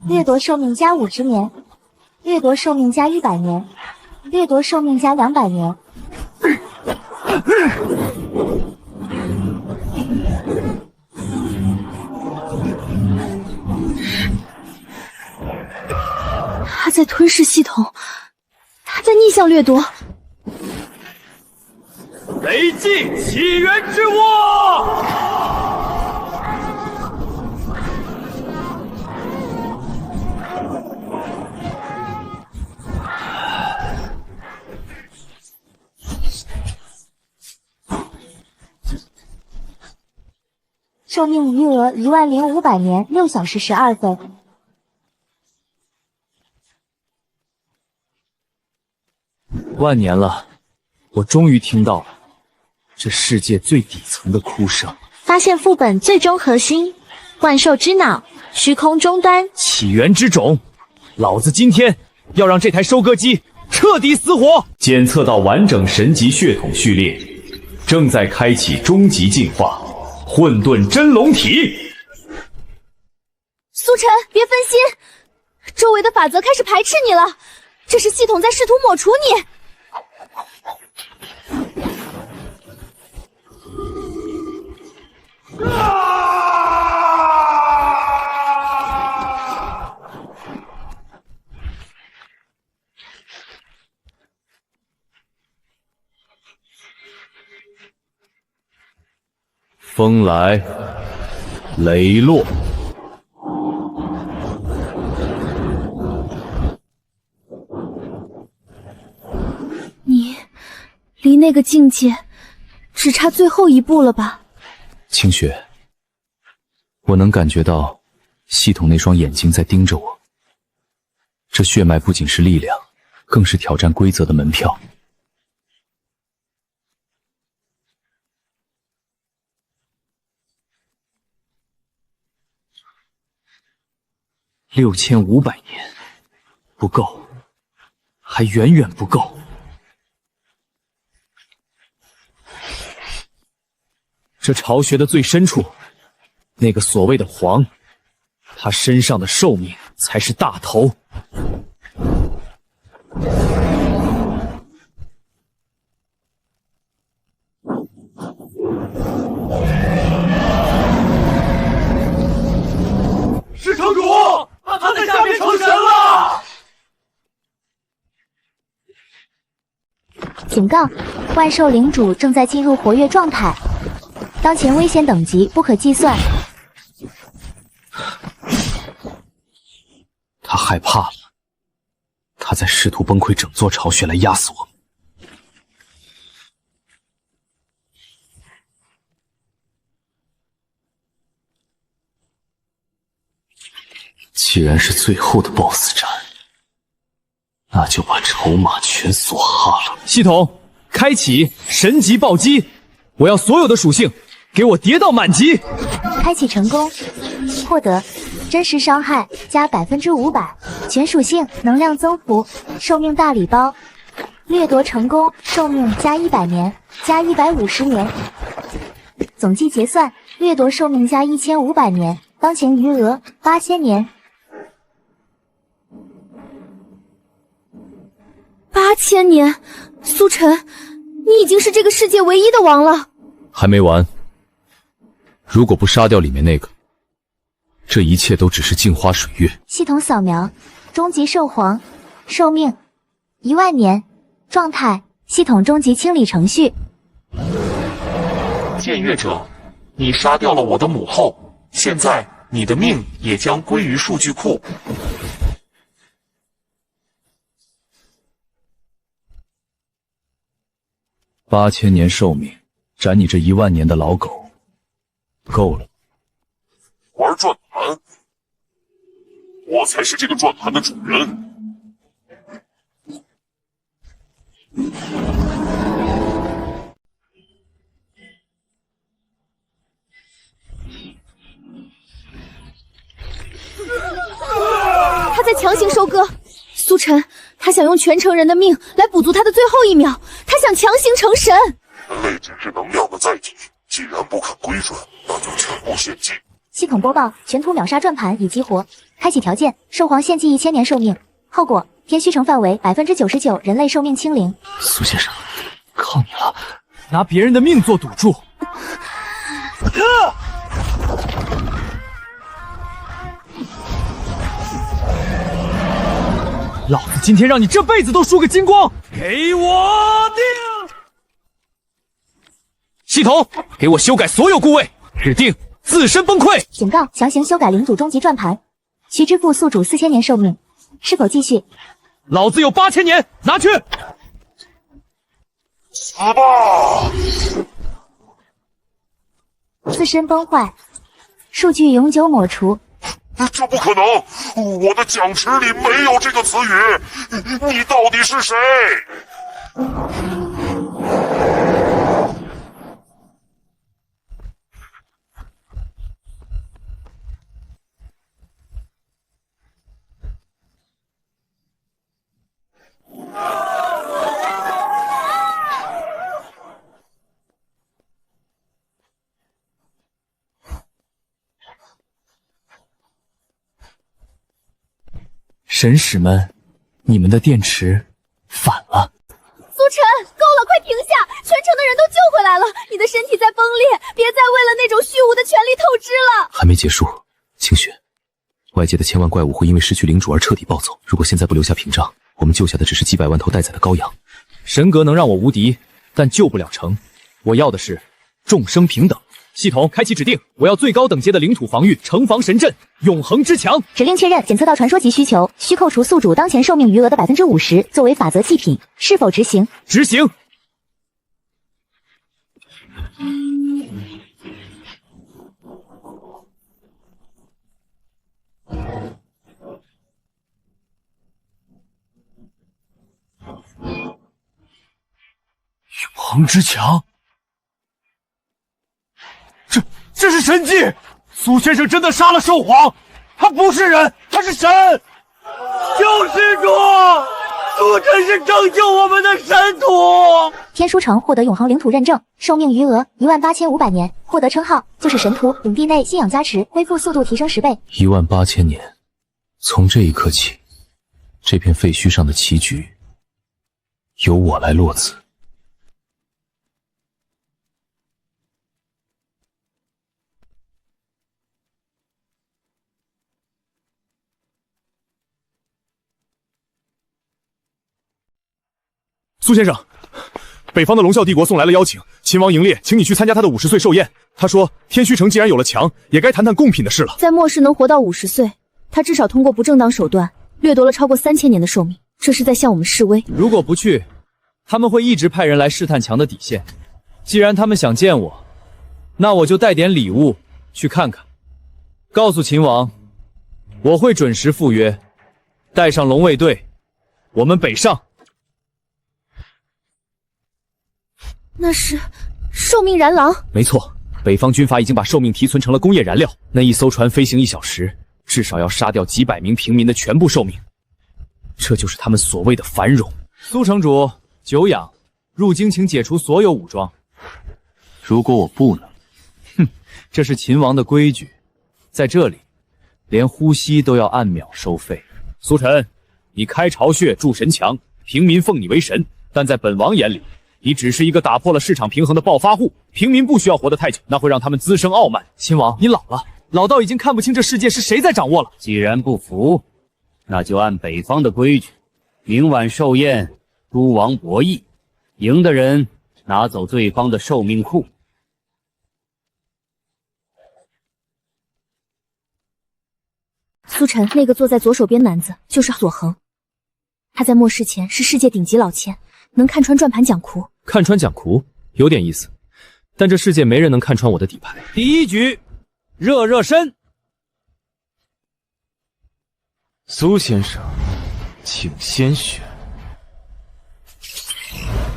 掠夺寿命加50年，掠夺寿命加100年，掠夺寿命加200年。他在吞噬系统，他在逆向掠夺。雷祭起源之握！寿命余额10500年6小时12分。万年了，我终于听到了这世界最底层的哭声。发现副本最终核心，万兽之脑，虚空终端，起源之种。老子今天要让这台收割机彻底死火！检测到完整神级血统序列，正在开启终极进化，混沌真龙体。苏晨，别分心，周围的法则开始排斥你了，这是系统在试图抹除你。风来，雷落。你离那个境界只差最后一步了吧？清雪，我能感觉到系统那双眼睛在盯着我。这血脉不仅是力量，更是挑战规则的门票。6500年，不够，还远远不够。这巢穴的最深处，那个所谓的皇，他身上的寿命才是大头。是城主，他在下面成神了！警告：万兽领主正在进入活跃状态，当前危险等级不可计算。他害怕了，他在试图崩溃整座巢穴来压死我们。既然是最后的 BOSS 战，那就把筹码全梭哈了。系统开启神级暴击，我要所有的属性给我叠到满级。开启成功，获得真实伤害加500%，全属性能量增幅，寿命大礼包。掠夺成功，寿命加100年，加150年。总计结算，掠夺寿命加1500年，当前余额8000年。8000年，苏晨，你已经是这个世界唯一的王了。还没完，如果不杀掉里面那个，这一切都只是镜花水月。系统扫描，终极兽皇，寿命10000年，状态系统终极清理程序。僭越者，你杀掉了我的母后，现在你的命也将归于数据库。8000年寿命，斩你这10000年的老狗，够了。玩转盘，我才是这个转盘的主人。他在强行收割。苏晨，他想用全城人的命来补足他的最后一秒，他想强行成神。人类只是能量的载体，既然不肯归顺，那就全部献祭。系统播报：全图秒杀转盘已激活，开启条件：兽皇献祭1000年寿命。后果：天虚城范围99%人类寿命清零。苏先生，靠你了！拿别人的命做赌注。老子今天让你这辈子都输个精光！给我定！系统，给我修改所有固位，指定自身崩溃。警告：强行修改领主终极转盘，需支付宿主4000年寿命，是否继续？老子有8000年，拿去！死吧！自身崩坏，数据永久抹除。这不可能！我的奖池里没有这个词语。你到底是谁？神使们，你们的电池反了！苏晨，够了，快停下！全城的人都救回来了，你的身体在崩裂，别再为了那种虚无的权力透支了。还没结束，清雪，外界的千万怪物会因为失去领主而彻底暴走。如果现在不留下屏障，我们救下的只是几百万头待宰的羔羊。神格能让我无敌，但救不了城。我要的是众生平等。系统开启指定，我要最高等阶的领土防御城防神阵，永恒之墙。指令确认，检测到传说级需求，需扣除宿主当前寿命余额的50%，作为法则祭品，是否执行？执行。永恒之墙。这是神迹！苏先生真的杀了兽皇，他不是人，他是神！救世主，苏晨是拯救我们的神土。天书城获得永恒领土认证，寿命余额18500年，获得称号就是神徒。领地内信仰加持，恢复速度提升10倍。18000年，从这一刻起，这片废墟上的棋局由我来落子。苏先生，北方的龙啸帝国送来了邀请，秦王赢烈，请你去参加他的50岁寿宴。他说，天虚城既然有了墙，也该谈谈贡品的事了。在末世能活到50岁，他至少通过不正当手段掠夺了超过3000年的寿命，这是在向我们示威。如果不去，他们会一直派人来试探墙的底线。既然他们想见我，那我就带点礼物去看看。告诉秦王，我会准时赴约，带上龙卫队，我们北上。那是寿命燃狼。没错，北方军阀已经把寿命提存成了工业燃料。那一艘船飞行1小时，至少要杀掉几百名平民的全部寿命。这就是他们所谓的繁荣。苏城主，久仰，入京请解除所有武装。如果我不能，哼，这是秦王的规矩，在这里，连呼吸都要按秒收费。苏晨，你开巢穴筑神墙，平民奉你为神，但在本王眼里，你只是一个打破了市场平衡的暴发户，平民不需要活得太久，那会让他们滋生傲慢。秦王，你老了，老到已经看不清这世界是谁在掌握了。既然不服，那就按北方的规矩，明晚寿宴，诸王博弈，赢的人拿走对方的寿命库。苏晨，那个坐在左手边男子就是左恒，他在末世前是世界顶级老千，能看穿转盘讲库。看穿讲库有点意思，但这世界没人能看穿我的底牌。第一局，热热身。苏先生，请先选。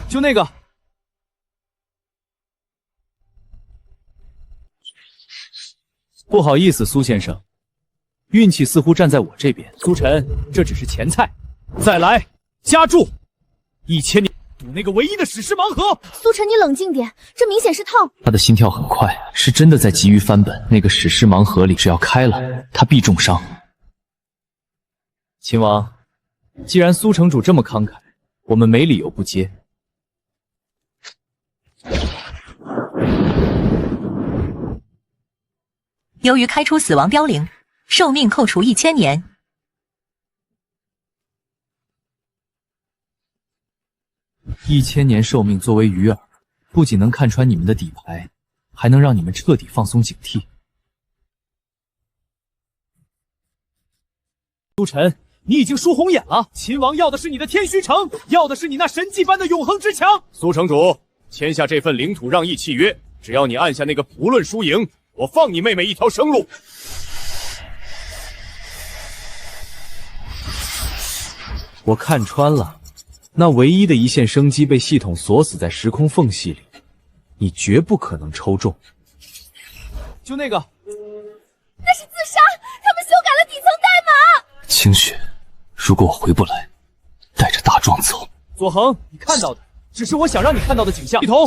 就那个。不好意思，苏先生，运气似乎站在我这边。苏晨，这只是前菜，再来加注1000年补那个唯一的史诗盲盒。苏晨，你冷静点，这明显是套。他的心跳很快，是真的在急于翻本。那个史诗盲盒里，只要开了，他必重伤。秦王，既然苏城主这么慷慨，我们没理由不接。由于开出死亡凋零，寿命扣除1000年。1000年寿命作为鱼饵，不仅能看穿你们的底牌，还能让你们彻底放松警惕。苏晨，你已经输红眼了。秦王要的是你的天虚城，要的是你那神迹般的永恒之墙。苏城主，签下这份领土让议契约，只要你按下那个，不论输赢，我放你妹妹一条生路。我看穿了，那唯一的一线生机被系统锁死在时空缝隙里，你绝不可能抽中。就那个，那是自杀，他们修改了底层代码。清雪，如果我回不来，带着大壮走。左恒，你看到的只是我想让你看到的景象。系统，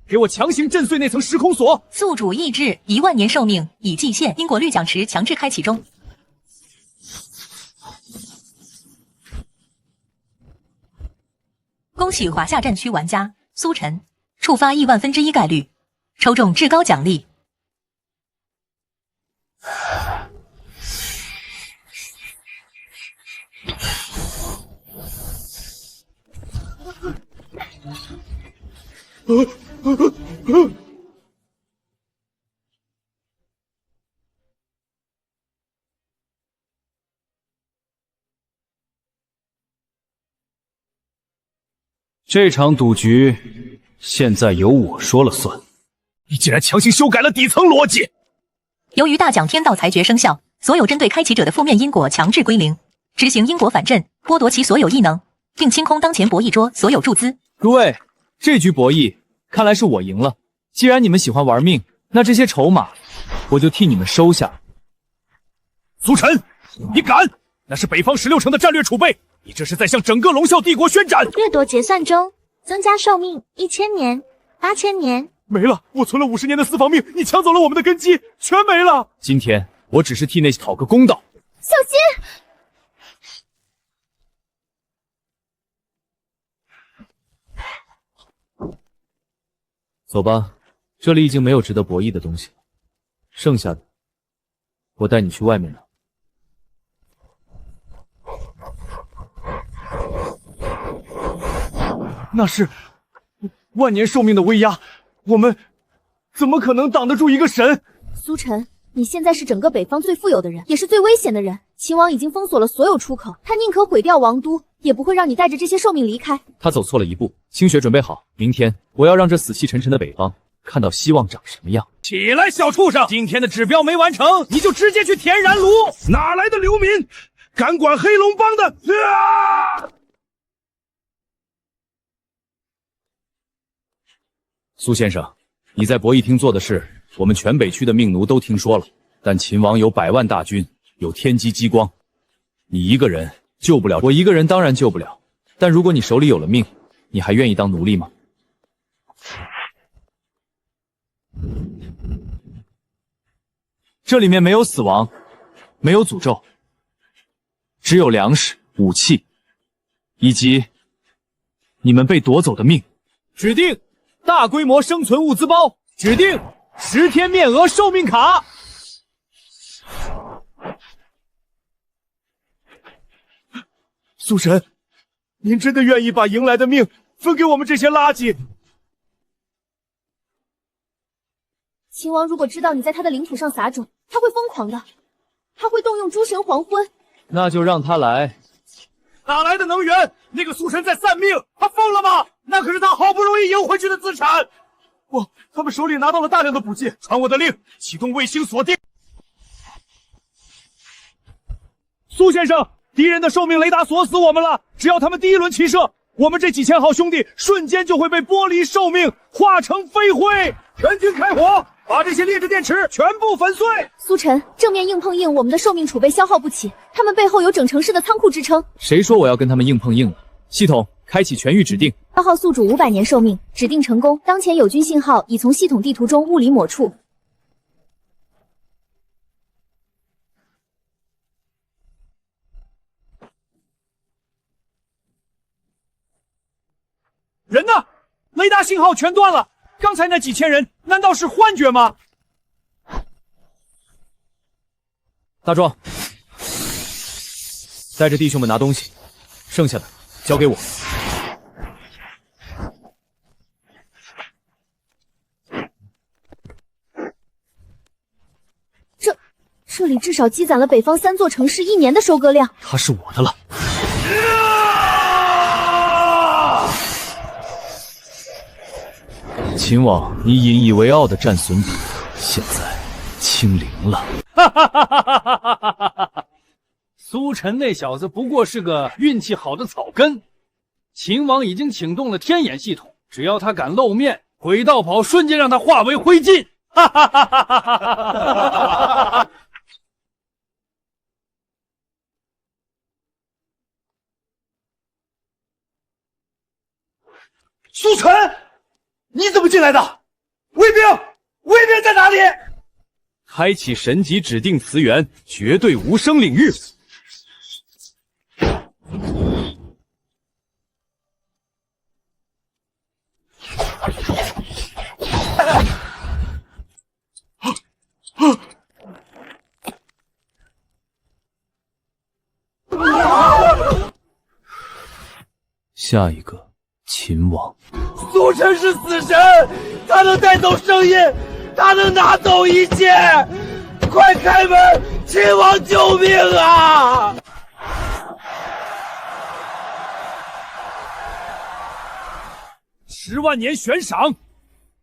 给我强行震碎那层时空锁。宿主意志10000年寿命已极限，因果绿奖池强制开启中。恭喜华夏战区玩家苏晨，触发1/10000概率抽中至高奖励。这场赌局现在由我说了算。你竟然强行修改了底层逻辑！由于大奖天道裁决生效，所有针对开启者的负面因果强制归零，执行因果反震，剥夺其所有异能，并清空当前博弈桌所有注资。诸位，这局博弈看来是我赢了。既然你们喜欢玩命，那这些筹码我就替你们收下。苏晨，你敢？那是北方16城的战略储备，你这是在向整个龙啸帝国宣战。掠夺结算中，增加寿命1000年、8000年。没了，我存了50年的私房命，你抢走了我们的根基，全没了。今天我只是替那些讨个公道。小心！走吧，这里已经没有值得博弈的东西了，剩下的我带你去外面拿。那是10000年寿命的威压，我们怎么可能挡得住一个神？苏晨，你现在是整个北方最富有的人，也是最危险的人。秦王已经封锁了所有出口，他宁可毁掉王都，也不会让你带着这些寿命离开。他走错了一步。清雪，准备好，明天我要让这死气沉沉的北方看到希望长什么样。起来，小畜生！今天的指标没完成，你就直接去填燃炉！哪来的流民，敢管黑龙帮的？苏先生，你在博弈厅做的事，我们全北区的命奴都听说了。但秦王有100万大军，有天机激光，你一个人救不了。我一个人当然救不了，但如果你手里有了命，你还愿意当奴隶吗？这里面没有死亡，没有诅咒，只有粮食、武器，以及你们被夺走的命。指定大规模生存物资包，指定10天面额寿命卡。苏神，您真的愿意把赢来的命分给我们这些垃圾？秦王如果知道你在他的领土上撒种，他会疯狂的，他会动用诸神黄昏。那就让他来。哪来的能源？那个苏神在散命，他疯了吗？那可是他好不容易赢回去的资产。不，他们手里拿到了大量的补剂，传我的令，启动卫星锁定。苏先生，敌人的寿命雷达锁死我们了，只要他们第一轮齐射，我们这几千号兄弟瞬间就会被剥离寿命，化成飞灰。全军开火，把这些劣质电池全部粉碎。苏晨，正面硬碰硬，我们的寿命储备消耗不起，他们背后有整城市的仓库支撑。谁说我要跟他们硬碰硬了？系统开启全域指定，消耗宿主500年寿命，指定成功。当前友军信号已从系统地图中物理抹除。人呢？雷达信号全断了。刚才那几千人难道是幻觉吗？大壮，带着弟兄们拿东西，剩下的交给我。这里至少积攒了北方3座城市1年的收割量。它是我的了。秦王，你引以为傲的战损比现在清零了。哈哈哈哈哈哈！苏晨那小子不过是个运气好的草根，秦王已经请动了天眼系统，只要他敢露面，鬼道跑瞬间让他化为灰烬！哈哈哈哈哈哈！苏晨，你怎么进来的？卫兵在哪里？开启神级指定词源，绝对无声领域。下一个秦王。苏晨是死神，他能带走声音，他能拿走一切！快开门，秦王救命啊！10万年悬赏，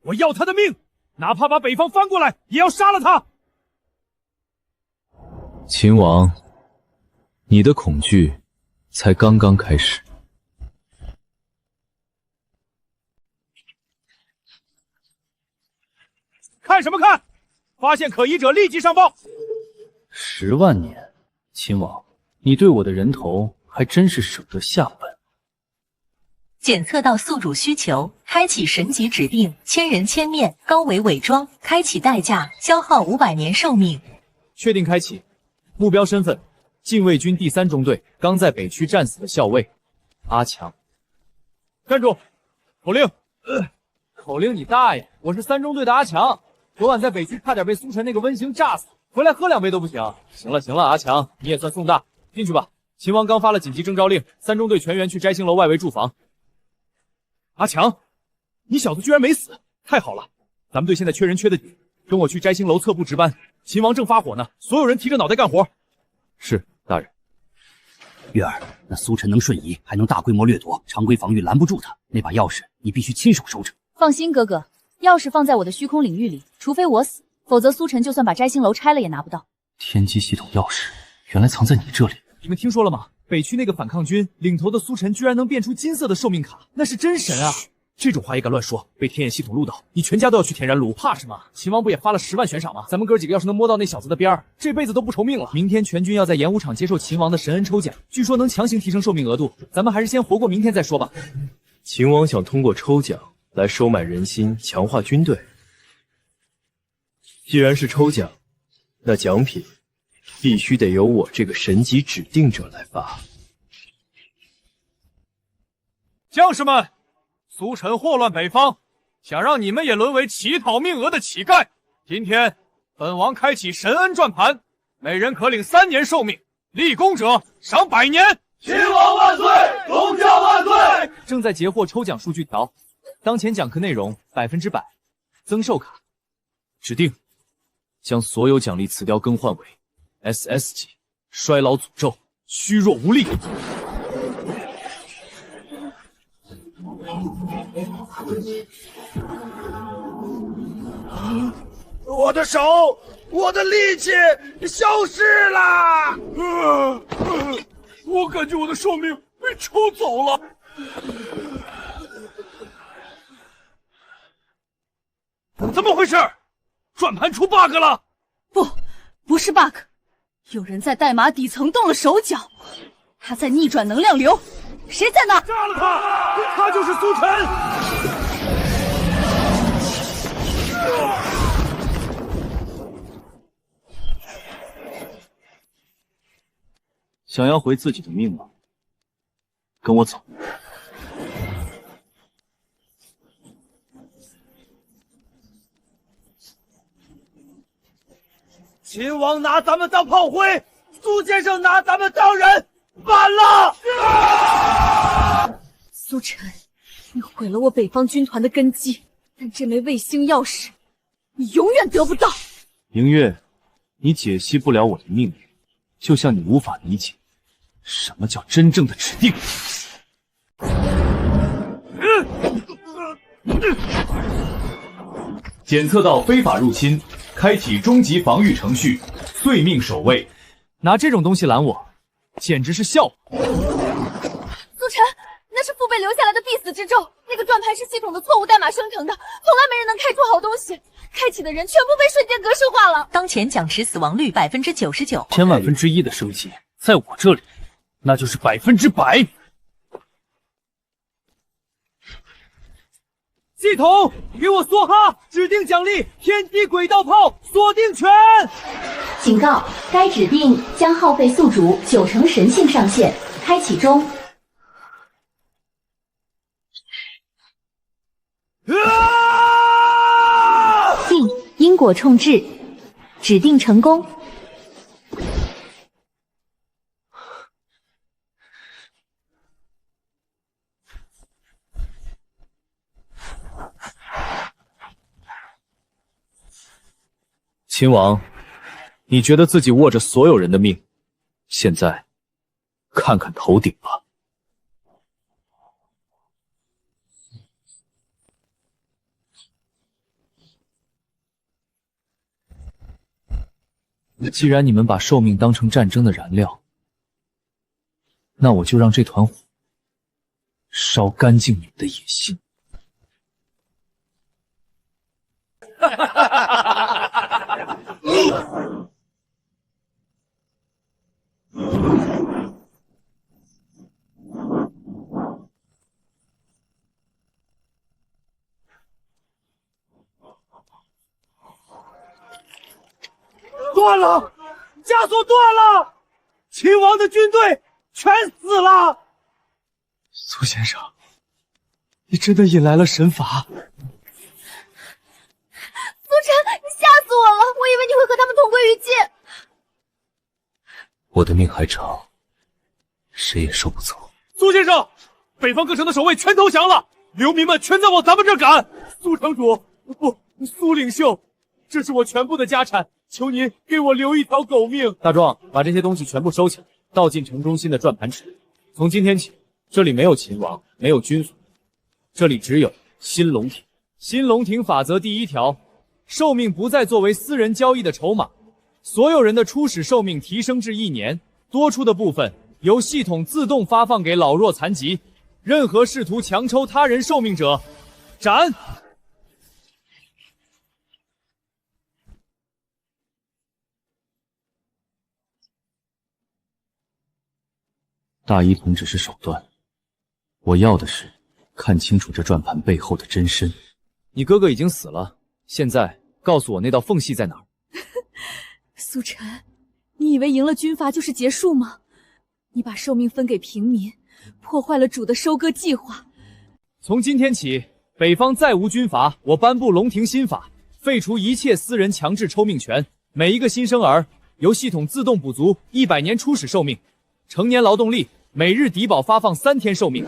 我要他的命，哪怕把北方翻过来，也要杀了他！秦王，你的恐惧才刚刚开始。看什么看？发现可疑者立即上报。10万年，秦王，你对我的人头还真是舍得下本。检测到宿主需求，开启神级指定，千人千面，高维伪装，开启代价，消耗500年寿命。确定开启。目标身份：禁卫军第3中队刚在北区战死的校尉阿强。站住！口令。口令你大爷！我是3中队的阿强。昨晚在北区差点被苏晨那个温刑炸死，回来喝2杯都不行。行了行了，阿强，你也算送大，进去吧。秦王刚发了紧急征召令，3中队全员去摘星楼外围驻防。阿强，你小子居然没死，太好了！咱们队现在缺人缺的紧，跟我去摘星楼侧部值班。秦王正发火呢，所有人提着脑袋干活。是，大人。月儿，那苏晨能瞬移，还能大规模掠夺，常规防御拦不住他。那把钥匙你必须亲手收着。放心，哥哥。钥匙放在我的虚空领域里，除非我死，否则苏晨就算把摘星楼拆了也拿不到。天机系统钥匙原来藏在你这里。你们听说了吗？北区那个反抗军领头的苏晨居然能变出金色的寿命卡，那是真神啊！这种话也敢乱说，被天眼系统录到，你全家都要去天然炉，怕什么？秦王不也发了10万悬赏吗？咱们哥几个要是能摸到那小子的边儿，这辈子都不愁命了。明天全军要在演武场接受秦王的神恩抽奖，据说能强行提升寿命额度，咱们还是先活过明天再说吧。秦王想通过抽奖来收买人心，强化军队。既然是抽奖，那奖品必须得由我这个神级指定者来发。将士们，苏晨祸乱北方，想让你们也沦为乞讨命额的乞丐。今天，本王开启神恩转盘，每人可领3年寿命，立功者赏100年。秦王万岁，龙将万岁！正在截获抽奖数据条，当前奖课内容100%增寿卡，指定将所有奖励词条更换为 SS 级衰老诅咒，虚弱无力。我的手，我的力气消失了。我感觉我的寿命被抽走了。怎么回事？转盘出 bug 了。不是 bug， 有人在代码底层动了手脚，他在逆转能量流。谁在那？炸了他！他就是苏晨。想要回自己的命吗？跟我走。秦王拿咱们当炮灰，苏先生拿咱们当人，反了！苏晨，你毁了我北方军团的根基，但这枚卫星钥匙，你永远得不到。明月，你解析不了我的命运，就像你无法理解什么叫真正的指定。检测到非法入侵，开启终极防御程序，遂命守卫。拿这种东西拦我，简直是笑话。苏晨，那是父辈留下来的必死之咒，那个转盘是系统的错误代码生成的，从来没人能开出好东西，开启的人全部被瞬间格式化了。当前奖池死亡率99%，千万分之一的升级，在我这里，那就是100%。系统，给我梭哈，指定奖励天梯轨道炮锁定权。警告，该指定将耗费宿主90%神性上限，开启中。定因果重置，指定成功。秦王，你觉得自己握着所有人的命，现在看看头顶吧。既然你们把寿命当成战争的燃料，那我就让这团火烧干净你们的野心。断了，枷锁断了，秦王的军队全死了。苏先生，你真的引来了神罚。苏晨，你吓死我了！我以为你会和他们同归于尽。我的命还长，谁也收不走。苏先生，北方各城的守卫全投降了，流民们全在往咱们这儿赶。苏城主，不，苏领袖，这是我全部的家产，求您给我留一条狗命。大壮，把这些东西全部收起来，倒进城中心的转盘池。从今天起，这里没有秦王，没有军所，这里只有新龙庭。新龙庭法则第1条，寿命不再作为私人交易的筹码，所有人的初始寿命提升至1年，多出的部分由系统自动发放给老弱残疾。任何试图强抽他人寿命者，斩！大一统只是手段，我要的是看清楚这转盘背后的真身。你哥哥已经死了，现在告诉我那道缝隙在哪儿？苏晨，你以为赢了军阀就是结束吗？你把寿命分给平民，破坏了主的收割计划。从今天起，北方再无军阀，我颁布龙庭新法，废除一切私人强制抽命权。每一个新生儿由系统自动补足100年初始寿命，成年劳动力每日抵保发放3天寿命。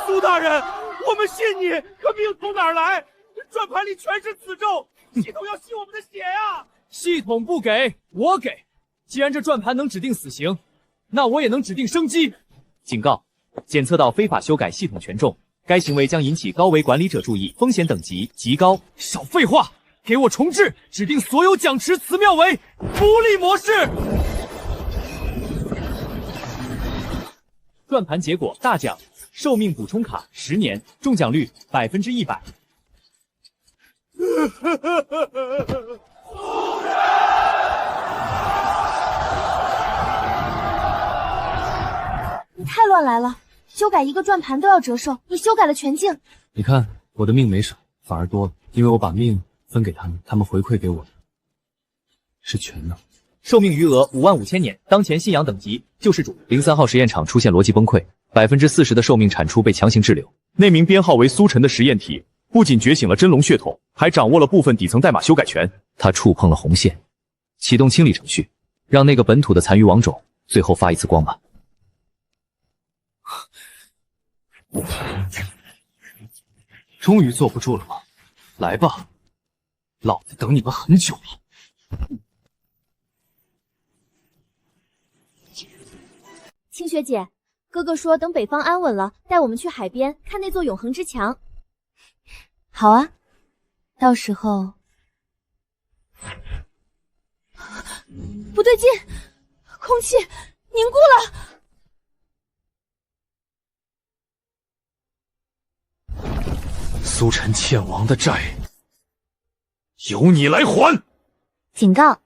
苏大人，我们信你，可命从哪儿来？转盘里全是此咒，系统要吸我们的血呀！系统不给，我给。既然这转盘能指定死刑，那我也能指定生机。警告：检测到非法修改系统权重，该行为将引起高维管理者注意，风险等级极高。少废话，给我重置，指定所有奖池祠庙为福利模式。转盘结果：大奖，寿命补充卡10年，中奖率100%。你太乱来了，修改一个转盘都要折寿，你修改了全境。你看我的命没少，反而多了，因为我把命分给他们，他们回馈给我的是全能。寿命余额55000年，当前信仰等级救世主。03号实验场出现逻辑崩溃，40%的寿命产出被强行滞留。那名编号为苏晨的实验体，不仅觉醒了真龙血统，还掌握了部分底层代码修改权。他触碰了红线，启动清理程序，让那个本土的残余网种最后发一次光吧。终于坐不住了吗？来吧，老子等你们很久了。清雪姐，哥哥说等北方安稳了，带我们去海边看那座永恒之墙。好啊，到时候……不对劲，空气凝固了。苏晨欠王的债，由你来还。警告：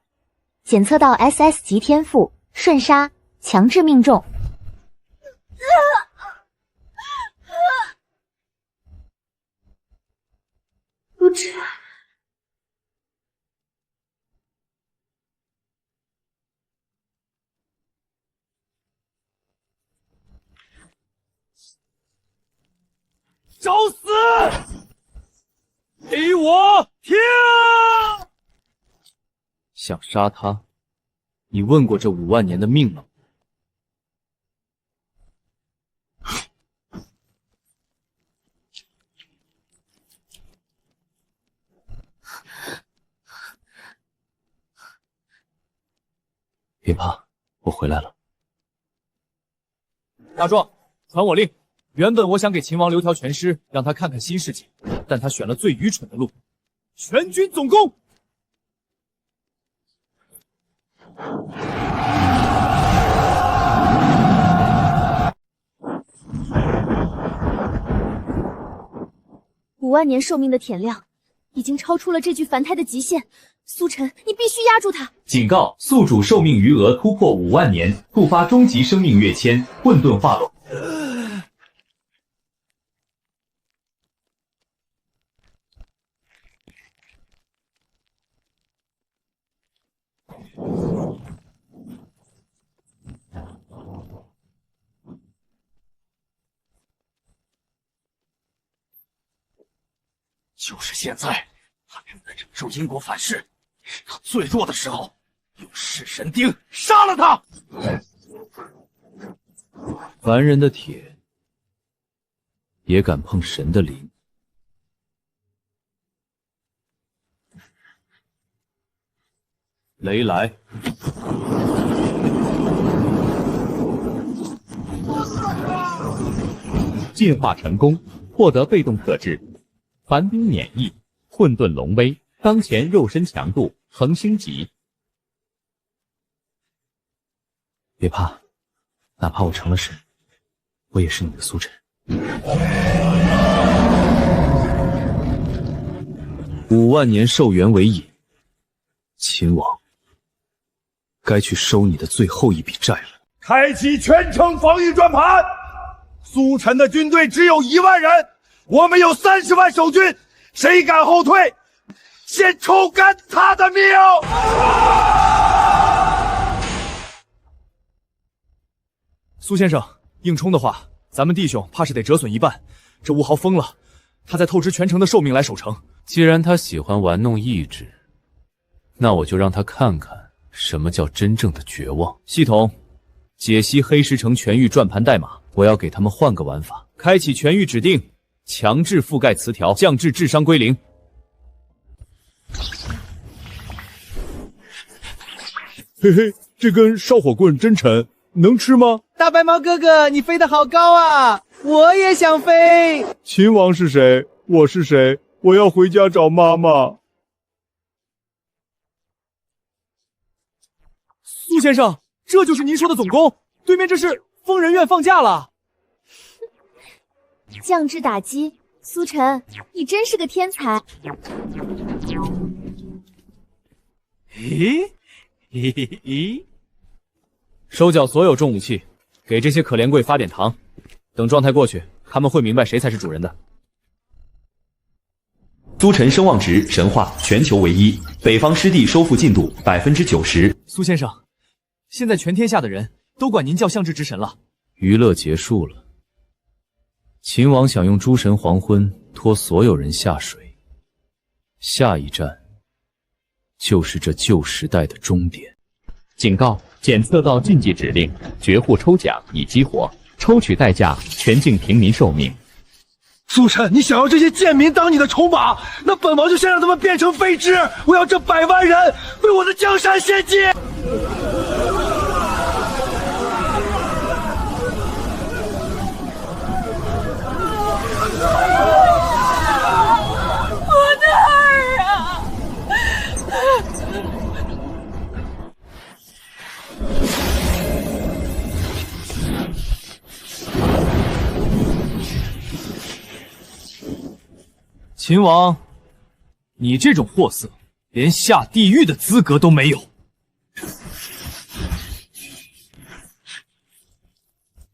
检测到 SS 级天赋瞬杀，强制命中。不止。找死！给我跳！想杀他，你问过这5万年的命了吗？别怕，我回来了。大壮，传我令。原本我想给秦王留条全尸，让他看看新世界，但他选了最愚蠢的路。全军总攻！5万年寿命的舔量，已经超出了这具凡胎的极限。苏晨，你必须压住他！警告：宿主寿命余额突破5万年，触发终极生命跃迁——混沌化龙。就是现在，他正在承受因果反噬，是他最弱的时候。用噬神钉杀了他！凡人的铁，也敢碰神的灵。雷来！进化成功，获得被动特质。凡兵免疫，混沌龙威，当前肉身强度恒星级。别怕，哪怕我成了神，我也是你的苏晨。5万年寿元为引，秦王，该去收你的最后一笔债了。开启全城防御转盘。苏晨的军队只有1万人，我们有30万守军，谁敢后退，先抽干他的命！苏先生，硬冲的话，咱们弟兄怕是得折损一半。这吴豪疯了，他在透支全城的寿命来守城。既然他喜欢玩弄意志，那我就让他看看什么叫真正的绝望。系统，解析黑石城全域转盘代码，我要给他们换个玩法。开启全域指定，强制覆盖词条，降至智商归0。嘿嘿，这根烧火棍真沉，能吃吗？大白毛哥哥，你飞得好高啊！我也想飞。秦王是谁？我是谁？我要回家找妈妈。苏先生，这就是您说的总攻？对面这是疯人院放假了？降智打击，苏晨，你真是个天才。咦咦咦！收缴所有重武器，给这些可怜贵发点糖。等状态过去，他们会明白谁才是主人的。苏晨声望值神话全球唯一，北方湿地收复进度90%。苏先生，现在全天下的人都管您叫相治之神了。娱乐结束了，秦王想用诸神黄昏拖所有人下水，下一站就是这旧时代的终点。警告：检测到禁忌指令，绝户抽奖已激活，抽取代价全境平民寿命。苏晨，你想要这些贱民当你的筹码，那本王就先让他们变成废纸！我要这100万人为我的江山献祭！我的儿啊！秦王，你这种货色，连下地狱的资格都没有。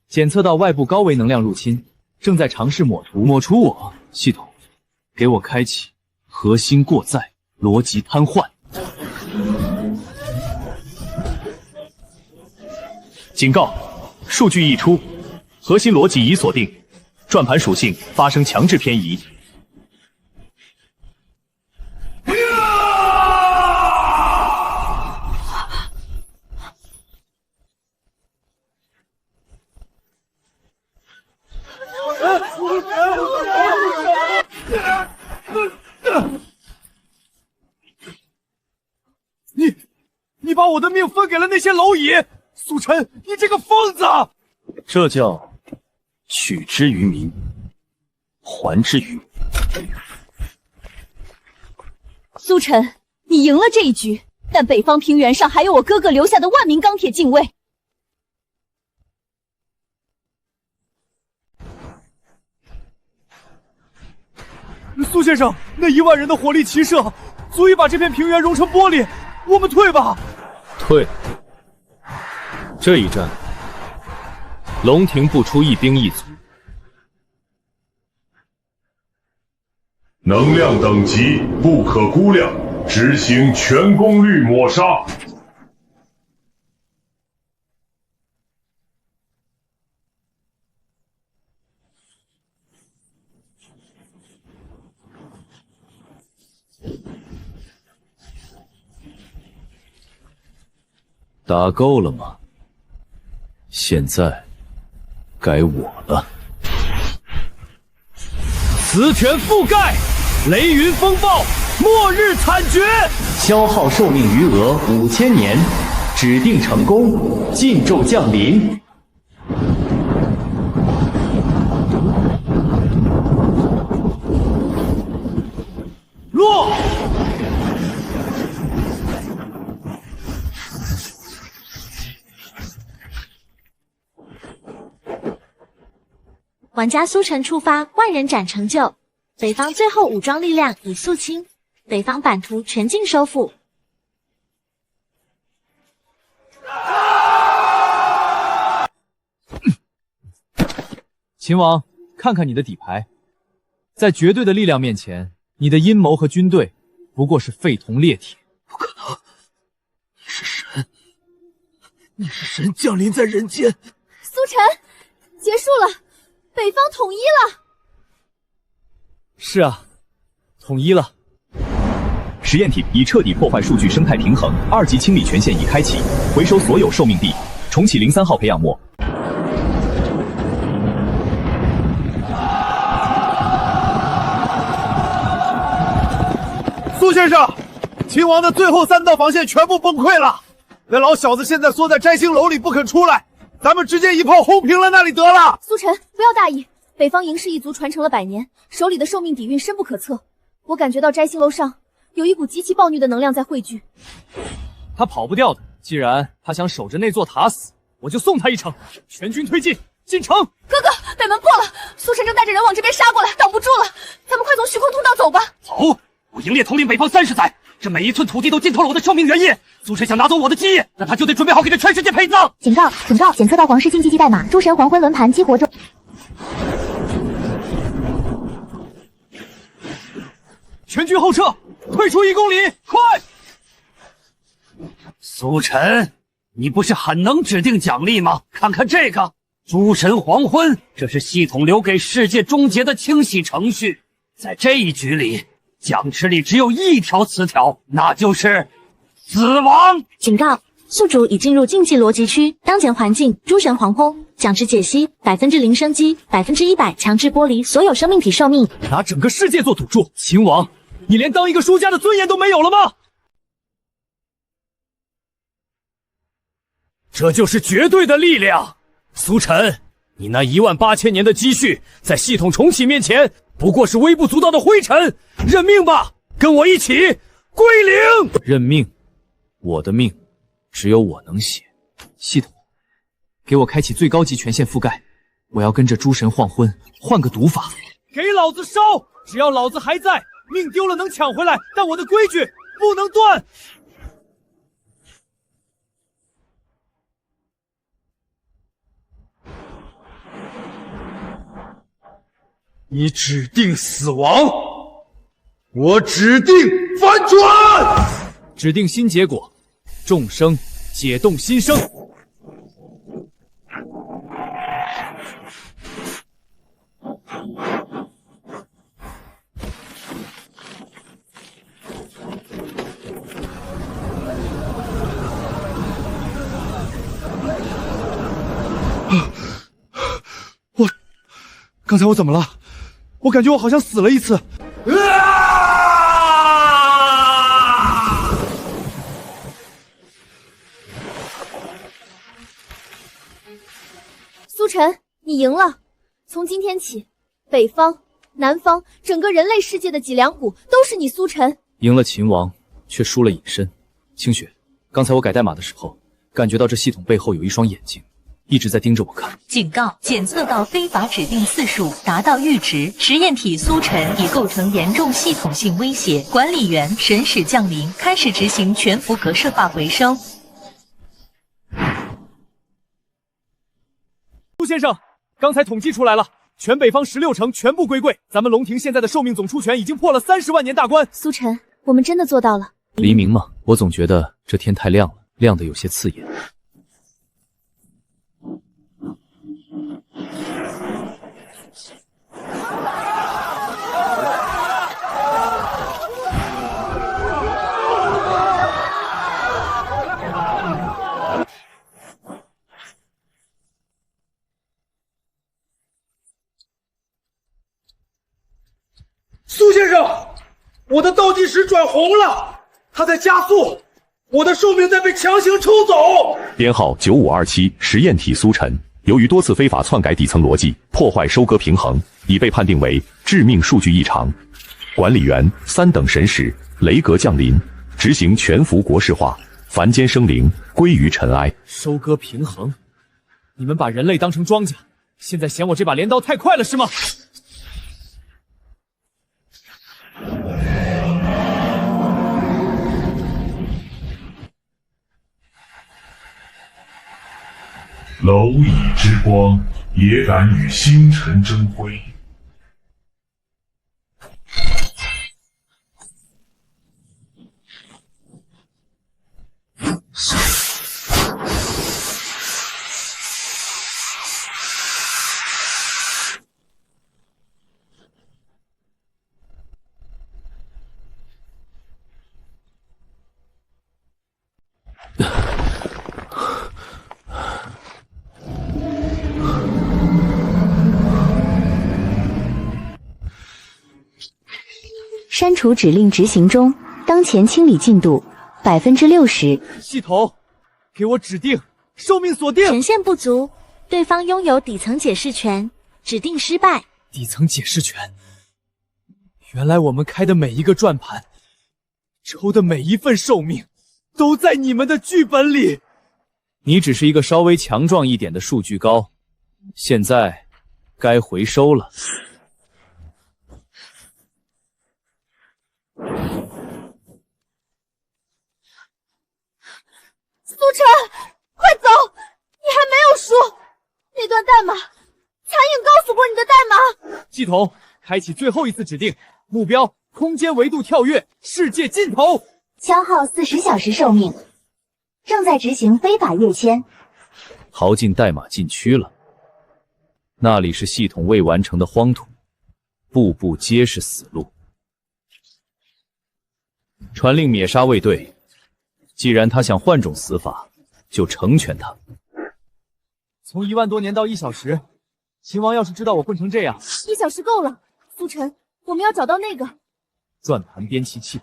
检测到外部高维能量入侵，正在尝试抹除我。系统，给我开启核心过载，逻辑瘫痪。警告：数据溢出，核心逻辑已锁定，转盘属性发生强制偏移。你把我的命分给了那些蝼蚁，苏晨，你这个疯子！这叫取之于民，还之于民。苏晨，你赢了这一局，但北方平原上还有我哥哥留下的万名钢铁禁卫。苏先生，那1万人的火力齐射，足以把这片平原融成玻璃。我们退吧。退。这一战，龙庭不出一兵一卒。能量等级不可估量，执行全功率抹杀。打够了吗？现在该我了。磁权覆盖，雷云风暴，末日惨绝，消耗寿命余额5000年，指定成功，禁咒降临。落。玩家苏晨触发万人斩成就，北方最后武装力量已肃清，北方版图全境收复。秦王，看看你的底牌，在绝对的力量面前，你的阴谋和军队不过是废铜裂铁。不可能，你是神，你是神降临在人间。苏晨，结束了。北方统一了。是啊，统一了。实验体已彻底破坏数据生态平衡，2级清理权限已开启，回收所有寿命地，重启03号培养末。苏先生，秦王的最后3道防线全部崩溃了，那老小子现在缩在摘星楼里不肯出来。咱们直接一炮轰平了那里得了。苏晨，不要大意，北方营氏一族传承了100年，手里的寿命底蕴深不可测。我感觉到摘星楼上有一股极其暴虐的能量在汇聚。他跑不掉的，既然他想守着那座塔死，我就送他一程。全军推进，进城。哥哥，北门破了，苏晨正带着人往这边杀过来，挡不住了。咱们快从虚空通道走吧。走！我营烈统领北方30载，这每一寸土地都浸透了我的生命原液。苏晨想拿走我的基业，那他就得准备好给这全世界陪葬。警告！警告！检测到皇室禁忌代码，诸神黄昏轮盘激活中。全军后撤，退出1公里，快！苏晨，你不是很能指定奖励吗？看看这个，诸神黄昏，这是系统留给世界终结的清洗程序。在这一局里，奖池里只有一条词条，那就是死亡。警告！宿主已进入竞技逻辑区，当前环境诸神黄昏，奖池解析0%生机，100%强制剥离所有生命体寿命。拿整个世界做赌注，秦王，你连当一个输家的尊严都没有了吗？这就是绝对的力量。苏晨，你那18000年的积蓄，在系统重启面前，不过是微不足道的灰尘。认命吧，跟我一起归零。认命？我的命只有我能写。系统，给我开启最高级权限覆盖，我要跟着诸神黄昏换个读法。给老子烧！只要老子还在，命丢了能抢回来，但我的规矩不能断。你指定死亡，我指定翻转，指定新结果，众生解冻新生。刚才我怎么了？我感觉我好像死了一次。苏晨，你赢了。从今天起，北方、南方，整个人类世界的脊梁骨都是你苏晨。赢了秦王，却输了隐身。清雪，刚才我改代码的时候，感觉到这系统背后有一双眼睛，一直在盯着我看。警告：检测到非法指定次数达到阈值，实验体苏晨已构成严重系统性威胁。管理员神使降临，开始执行全服格式化回收。苏先生，刚才统计出来了，全北方16城全部归贵。咱们龙庭现在的寿命总出权已经破了30万年大关。苏晨，我们真的做到了。黎明吗？我总觉得这天太亮了，亮得有些刺眼。苏先生，我的倒计时转红了，它在加速，我的寿命在被强行抽走。编号9527实验体苏晨，由于多次非法篡改底层逻辑，破坏收割平衡，已被判定为致命数据异常。管理员3等神使雷格降临，执行全服国式化，凡间生灵归于尘埃。收割平衡？你们把人类当成庄稼，现在嫌我这把镰刀太快了是吗？蝼蚁之光也敢与星辰争辉。删除指令执行中，当前清理进度60%。系统，给我指定，寿命锁定。权限不足，对方拥有底层解释权，指定失败。底层解释权。原来我们开的每一个转盘，抽的每一份寿命，都在你们的剧本里。你只是一个稍微强壮一点的数据高，现在该回收了。苏晨，快走！你还没有输。那段代码，残影告诉过你的代码。系统开启最后一次指定，目标空间维度跳跃，世界尽头。消耗40小时寿命，正在执行非法跃迁。逃进代码禁区了，那里是系统未完成的荒土，步步皆是死路。传令灭杀卫队，既然他想换种死法，就成全他。从1万多年到1小时，秦王要是知道我混成这样，1小时够了。苏晨，我们要找到那个钻盘编辑器。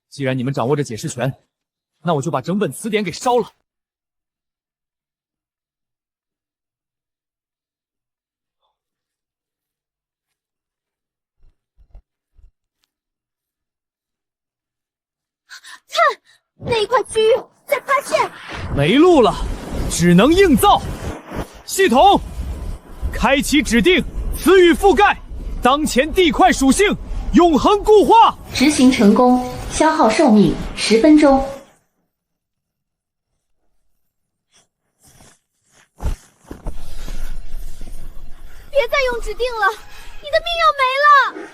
既然你们掌握着解释权，那我就把整本词典给烧了。看，那一块区域在塌陷。没路了，只能硬造。系统，开启指定，词语覆盖，当前地块属性永恒固化。执行成功，消耗寿命10分钟。别再用指定了，你的命要没了。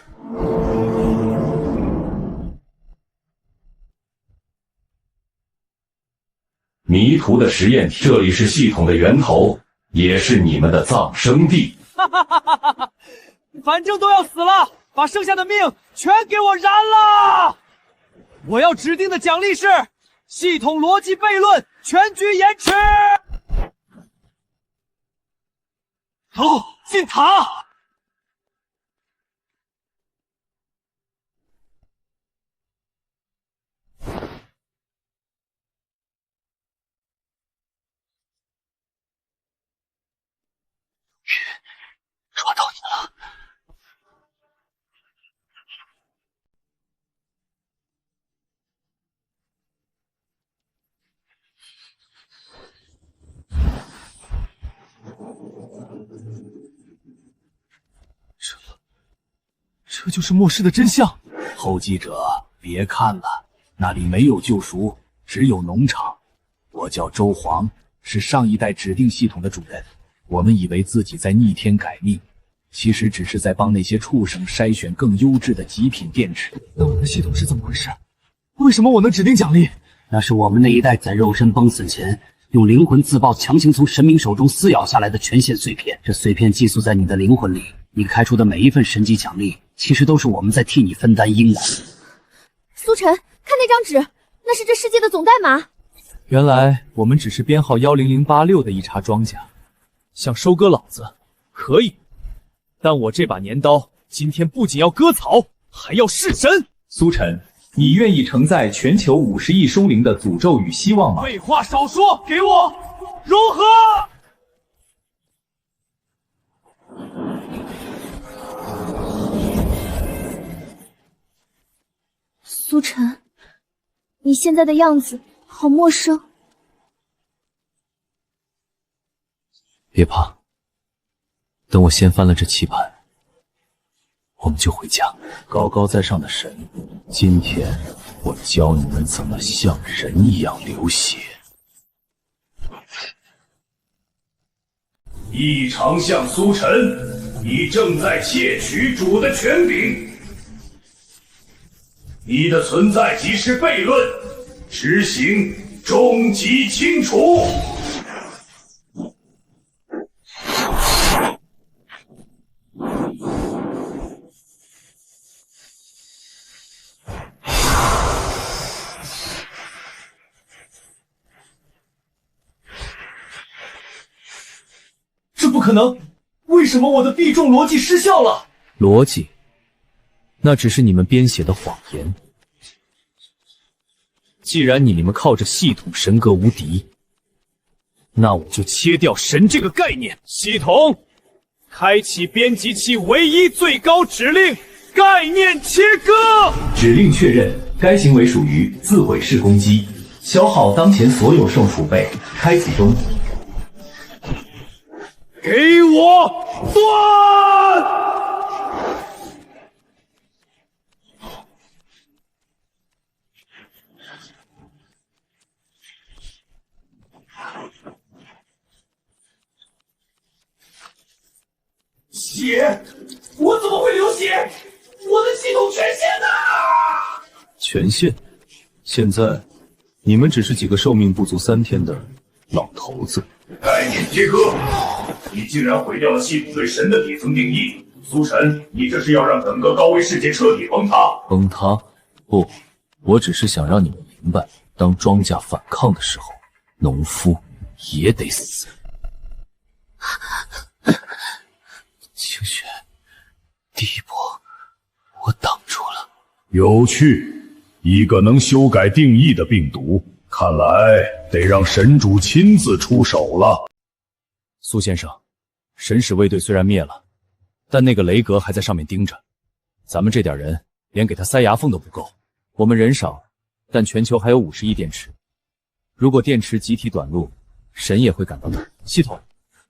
迷途的实验体，这里是系统的源头，也是你们的葬生地。哈哈哈哈哈！反正都要死了，把剩下的命全给我燃了！我要指定的奖励是系统逻辑悖论全局延迟。走，进塔。抓到你了！这就是末世的真相。后继者，别看了，那里没有救赎，只有农场。我叫周煌，是上一代指定系统的主人。我们以为自己在逆天改命，其实只是在帮那些畜生筛选更优质的极品电池。那我的系统是怎么回事？为什么我能指定奖励？那是我们那一代在肉身崩死前，用灵魂自爆强行从神明手中撕咬下来的权限碎片。这碎片寄宿在你的灵魂里，你开出的每一份神级奖励，其实都是我们在替你分担阴谋。苏晨，看那张纸，那是这世界的总代码。原来我们只是编号10086的一茬庄稼。想收割老子可以，但我这把年刀今天不仅要割草，还要弑神。苏晨，你愿意承载全球50亿生灵的诅咒与希望吗？废话少说，给我融合！苏晨，你现在的样子好陌生。别怕，等我掀翻了这棋盘，我们就回家。高高在上的神，今天我教你们怎么像人一样流血。异常相苏晨，你正在窃取主的权柄，你的存在即是悖论，执行终极清除。不可能！为什么我的必中逻辑失效了？逻辑，那只是你们编写的谎言。既然你们靠着系统神格无敌，那我就切掉神这个概念。系统，开启编辑器唯一最高指令：概念切割。指令确认，该行为属于自毁式攻击，消耗当前所有兽储备，开启中。给我断！血！我怎么会流血？我的系统权限呢？权限？现在你们只是几个寿命不足3天的老头子。概念切割！你竟然毁掉了系统对神的底层定义！苏晨，你这是要让整个高维世界彻底崩塌？崩塌？不，我只是想让你们明白，当庄稼反抗的时候，农夫也得死。清雪，第一波我挡住了。有趣，一个能修改定义的病毒，看来得让神主亲自出手了。苏先生，神使卫队虽然灭了，但那个雷格还在上面盯着。咱们这点人连给他塞牙缝都不够。我们人少，但全球还有50亿电池。如果电池集体短路，神也会感到的。系统，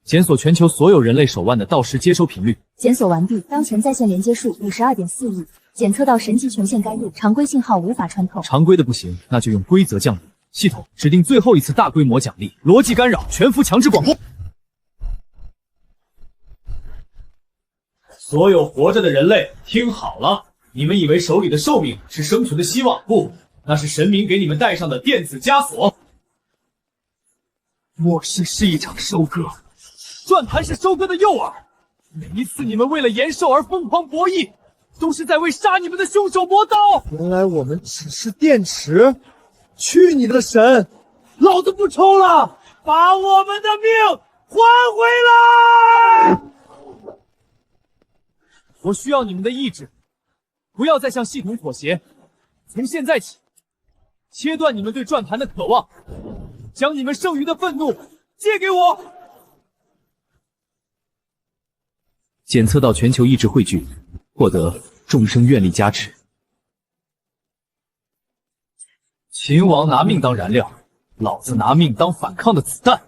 检索全球所有人类手腕的到时接收频率。检索完毕，当前在线连接数52.4亿，检测到神级权限干预，常规信号无法穿透。常规的不行，那就用规则降临。系统指定最后一次大规模奖励，逻辑干扰全服强制广播。所有活着的人类听好了，你们以为手里的寿命是生存的希望？不，那是神明给你们带上的电子枷锁。末世是一场收割，转盘是收割的诱饵。每一次你们为了延寿而疯狂博弈，都是在为杀你们的凶手磨刀。原来我们只是电池，去你的神！老子不抽了，把我们的命还回来！我需要你们的意志，不要再向系统妥协。从现在起，切断你们对转盘的渴望，将你们剩余的愤怒借给我。检测到全球意志汇聚，获得众生愿力加持。秦王拿命当燃料，老子拿命当反抗的子弹。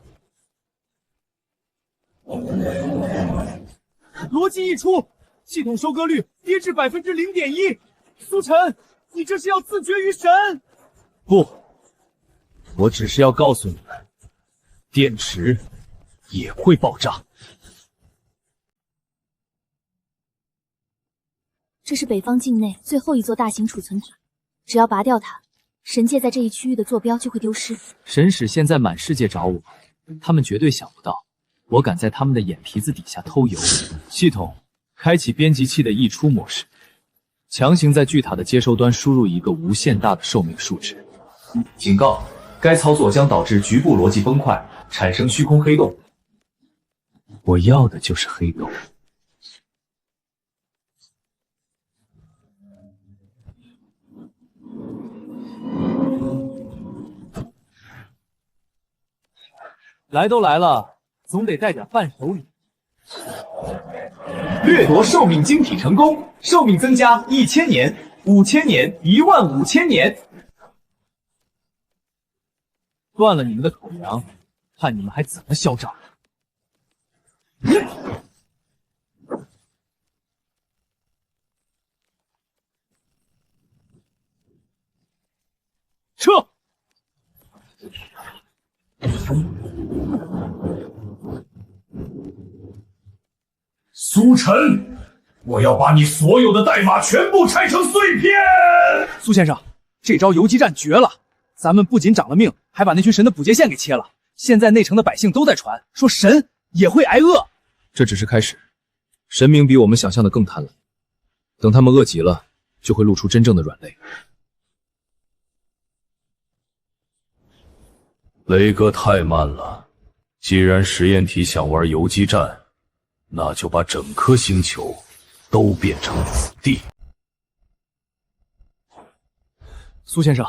逻辑一出，系统收割率跌至0.1%。苏晨，你这是要自绝于神？不，我只是要告诉你们，电池也会爆炸。这是北方境内最后一座大型储存塔，只要拔掉它，神界在这一区域的坐标就会丢失。神使现在满世界找我，他们绝对想不到我敢在他们的眼皮子底下偷油。系统开启编辑器的溢出模式，强行在巨塔的接收端输入一个无限大的寿命数值。警告，该操作将导致局部逻辑崩坏，产生虚空黑洞。我要的就是黑洞。来都来了，总得带点伴手礼。掠夺寿命晶体成功，寿命增加1000年、5000年、15000年。断了你们的口粮，看你们还怎么嚣张！撤！苏晨，我要把你所有的代码全部拆成碎片！苏先生，这招游击战绝了！咱们不仅长了命，还把那群神的补接线给切了。现在内城的百姓都在传，说神也会挨饿。这只是开始，神明比我们想象的更贪婪，等他们饿极了，就会露出真正的软肋。雷哥太慢了，既然实验体想玩游击战，那就把整颗星球都变成死地。苏先生，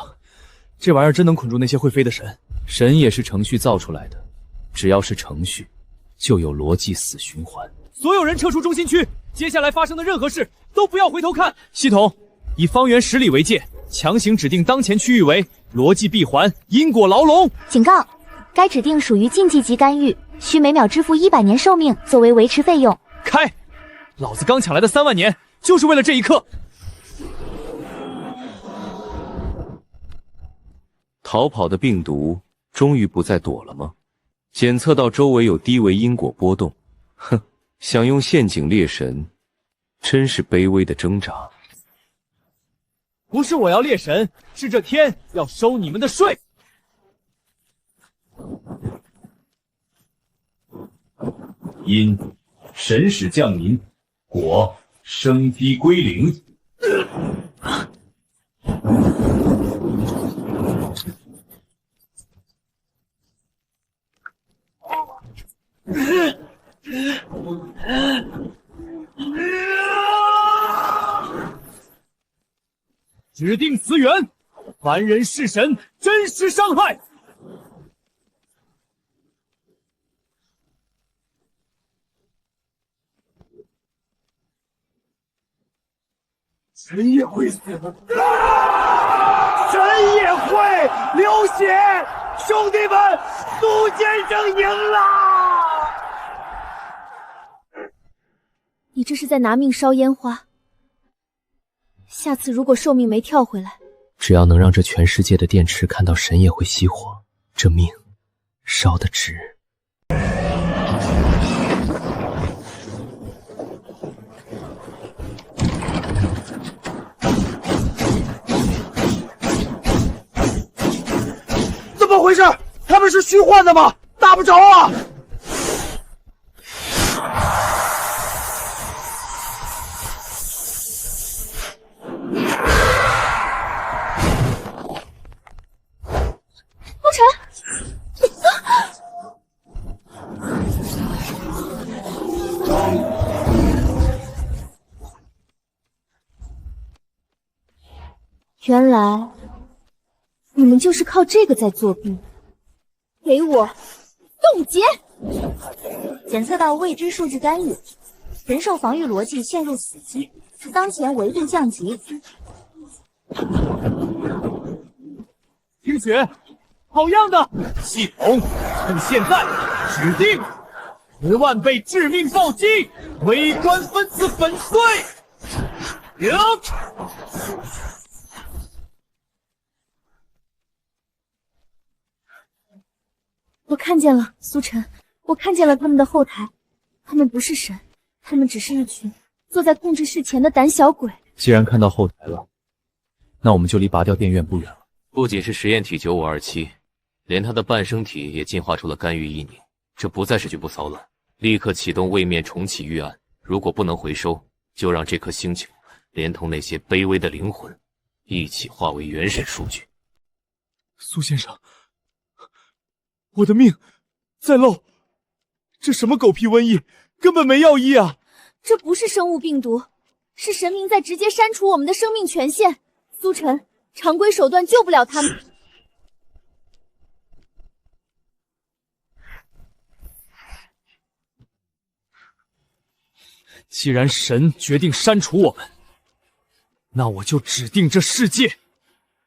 这玩意儿真能捆住那些会飞的神？神也是程序造出来的，只要是程序，就有逻辑死循环。所有人撤出中心区，接下来发生的任何事都不要回头看。系统以方圆10里为界，强行指定当前区域为逻辑闭环因果牢笼。警告，该指定属于禁忌级干预，需每秒支付100年寿命作为维持费用。开！老子刚抢来的3万年，就是为了这一刻。逃跑的病毒终于不再躲了吗？检测到周围有低维因果波动，哼，想用陷阱猎神，真是卑微的挣扎。不是我要猎神，是这天要收你们的税。因神使降临，果生低归零。指定词源：凡人是神，真实伤害。神也会死，神也会流血。兄弟们，苏先生赢了！你这是在拿命烧烟花。下次如果寿命没跳回来，只要能让这全世界的电池看到神也会熄火，这命烧得值。怎么回事？他们是虚幻的吗？打不着啊！陆晨，原来你们就是靠这个在作弊。给我冻结！检测到未知数据干预，神兽防御逻辑陷入死机，当前维度降级。听血，好样的！系统，趁现在指定10万倍致命暴击，微观分子粉碎。我看见了，苏晨，我看见了他们的后台，他们不是神，他们只是一群坐在控制室前的胆小鬼。既然看到后台了，那我们就离拔掉电院不远了。不仅是实验体9527，连他的半生体也进化出了干预异宁，这不再是局部骚乱，立刻启动位面重启预案。如果不能回收，就让这颗星球连同那些卑微的灵魂一起化为原始数据。苏先生，我的命在漏，这什么狗屁瘟疫，根本没药医啊！这不是生物病毒，是神明在直接删除我们的生命权限。苏晨，常规手段救不了他们。既然神决定删除我们，那我就指定这世界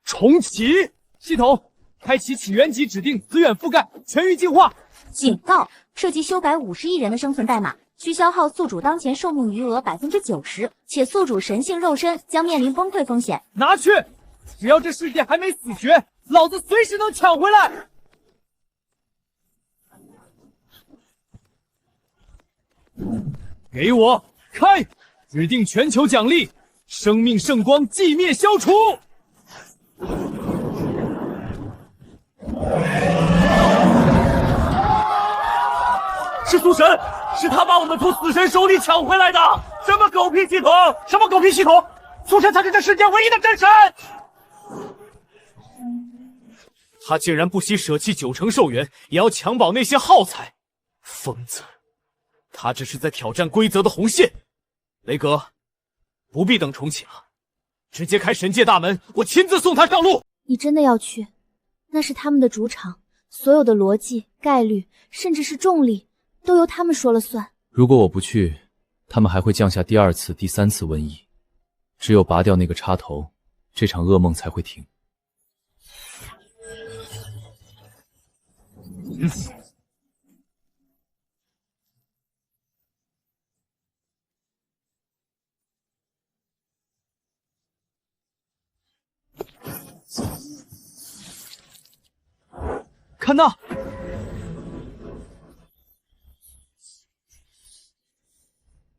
重启。系统开启起源级指定资源覆盖，全域净化。警告：涉及修改50亿人的生存代码，需消耗宿主当前寿命余额90%，且宿主神性肉身将面临崩溃风险。拿去！只要这世界还没死绝，老子随时能抢回来。给我开！指定全球奖励：生命圣光寂灭消除。是苏神，是他把我们从死神手里抢回来的！什么狗屁系统？什么狗屁系统？苏神才是这世界唯一的真神！他竟然不惜舍弃9成寿元，也要强保那些耗材，疯子！他这是在挑战规则的红线。雷格，不必等重启了，直接开神界大门，我亲自送他上路。你真的要去？那是他们的主场，所有的逻辑、概率，甚至是重力，都由他们说了算。如果我不去，他们还会降下第2次、第3次瘟疫。只有拔掉那个插头，这场噩梦才会停。看那！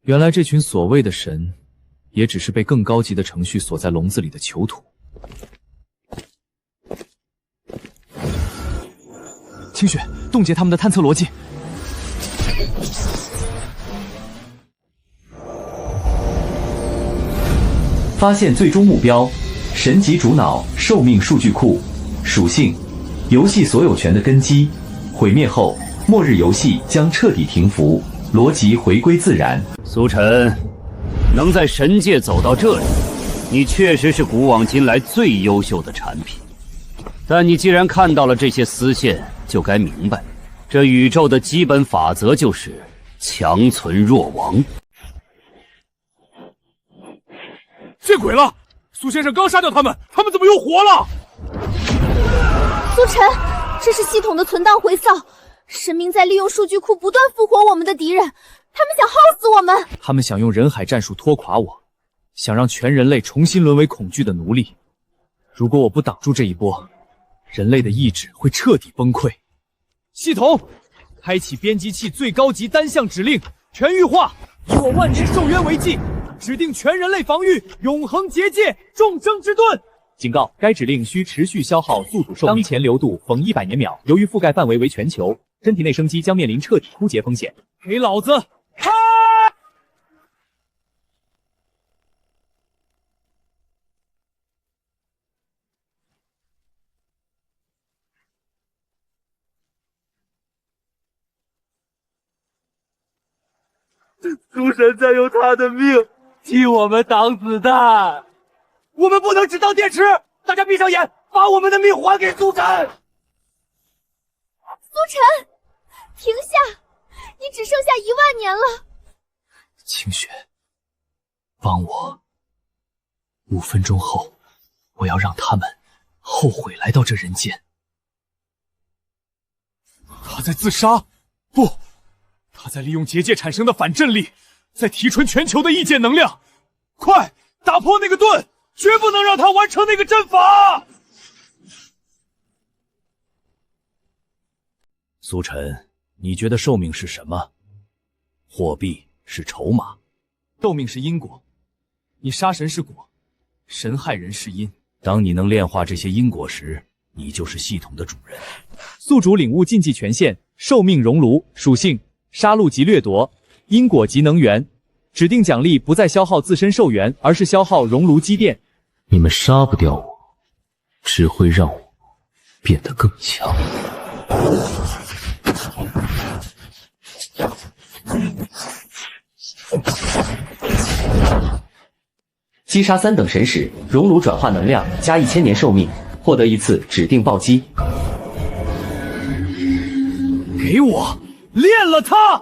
原来这群所谓的神，也只是被更高级的程序锁在笼子里的囚徒。清雪，冻结他们的探测逻辑。发现最终目标：神级主脑寿命数据库。属性：游戏所有权的根基。毁灭后，末日游戏将彻底停服，逻辑回归自然。苏晨，能在神界走到这里，你确实是古往今来最优秀的产品。但你既然看到了这些丝线，就该明白，这宇宙的基本法则就是强存弱亡。见鬼了！苏先生刚杀掉他们，他们怎么又活了？苏晨，这是系统的存档回扫，神明在利用数据库不断复活我们的敌人，他们想耗死我们。他们想用人海战术拖垮我，想让全人类重新沦为恐惧的奴隶。如果我不挡住这一波，人类的意志会彻底崩溃。系统，开启编辑器最高级单项指令全域化，以我万年受冤为记，指定全人类防御永恒结界众生之盾。警告：该指令需持续消耗宿主寿命，当前流度逢100年秒。由于覆盖范围为全球，身体内生机将面临彻底枯竭风险。给老子开！苏神在用他的命替我们挡子弹，我们不能只当电池！大家闭上眼，把我们的命还给苏晨！苏晨，停下！你只剩下1万年了。清雪，帮我。5分钟后，我要让他们后悔来到这人间。他在自杀？不，他在利用结界产生的反震力，在提纯全球的异界能量。快，打破那个盾！绝不能让他完成那个阵法！苏晨，你觉得寿命是什么？货币是筹码，寿命是因果，你杀神是果，神害人是因。当你能炼化这些因果时，你就是系统的主人。宿主领悟禁忌权限：寿命熔炉，属性：杀戮及掠夺，因果及能源。指定奖励不再消耗自身寿元，而是消耗熔炉积电。你们杀不掉我，只会让我变得更强。击杀3等神使，熔炉转化能量加1000年寿命，获得1次指定暴击。给我炼了它！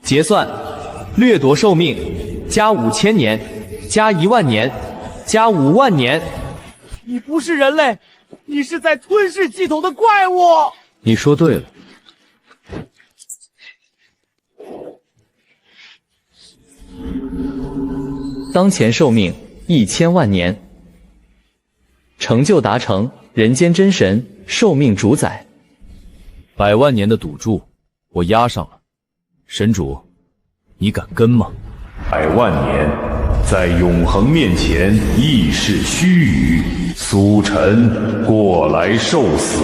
结算，掠夺寿命加5000年，加1万年，加5万年。你不是人类，你是在吞噬系统的怪物。你说对了。当前寿命1000万年，成就达成，人间真神，寿命主宰。100万年的赌注，我押上了。神主，你敢跟吗？100万年，在永恒面前亦是须臾。苏晨，过来受死！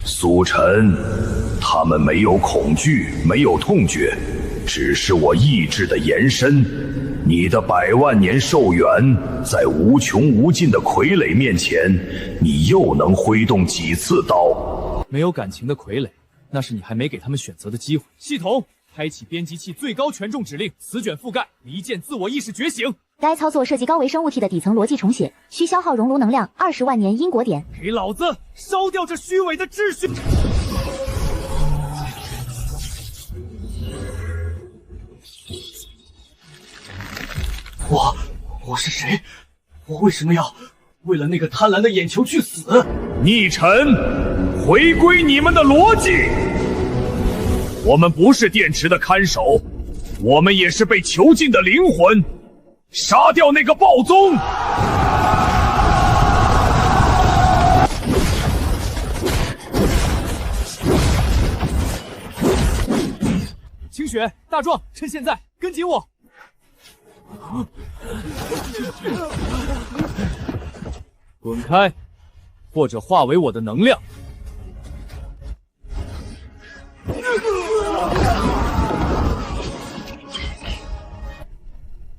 苏晨，他们没有恐惧，没有痛觉，只是我意志的延伸。你的100万年寿元，在无穷无尽的傀儡面前，你又能挥动几次刀？没有感情的傀儡，那是你还没给他们选择的机会。系统，开启编辑器最高权重指令：磁卷覆盖，离间自我意识觉醒。该操作涉及高维生物体的底层逻辑重写，需消耗熔炉能量20万年因果点。给老子烧掉这虚伪的秩序！我是谁？我为什么要为了那个贪婪的眼球去死？逆臣，回归你们的逻辑！我们不是电池的看守，我们也是被囚禁的灵魂。杀掉那个暴宗！清雪、大壮，趁现在跟紧我！滚开，或者化为我的能量。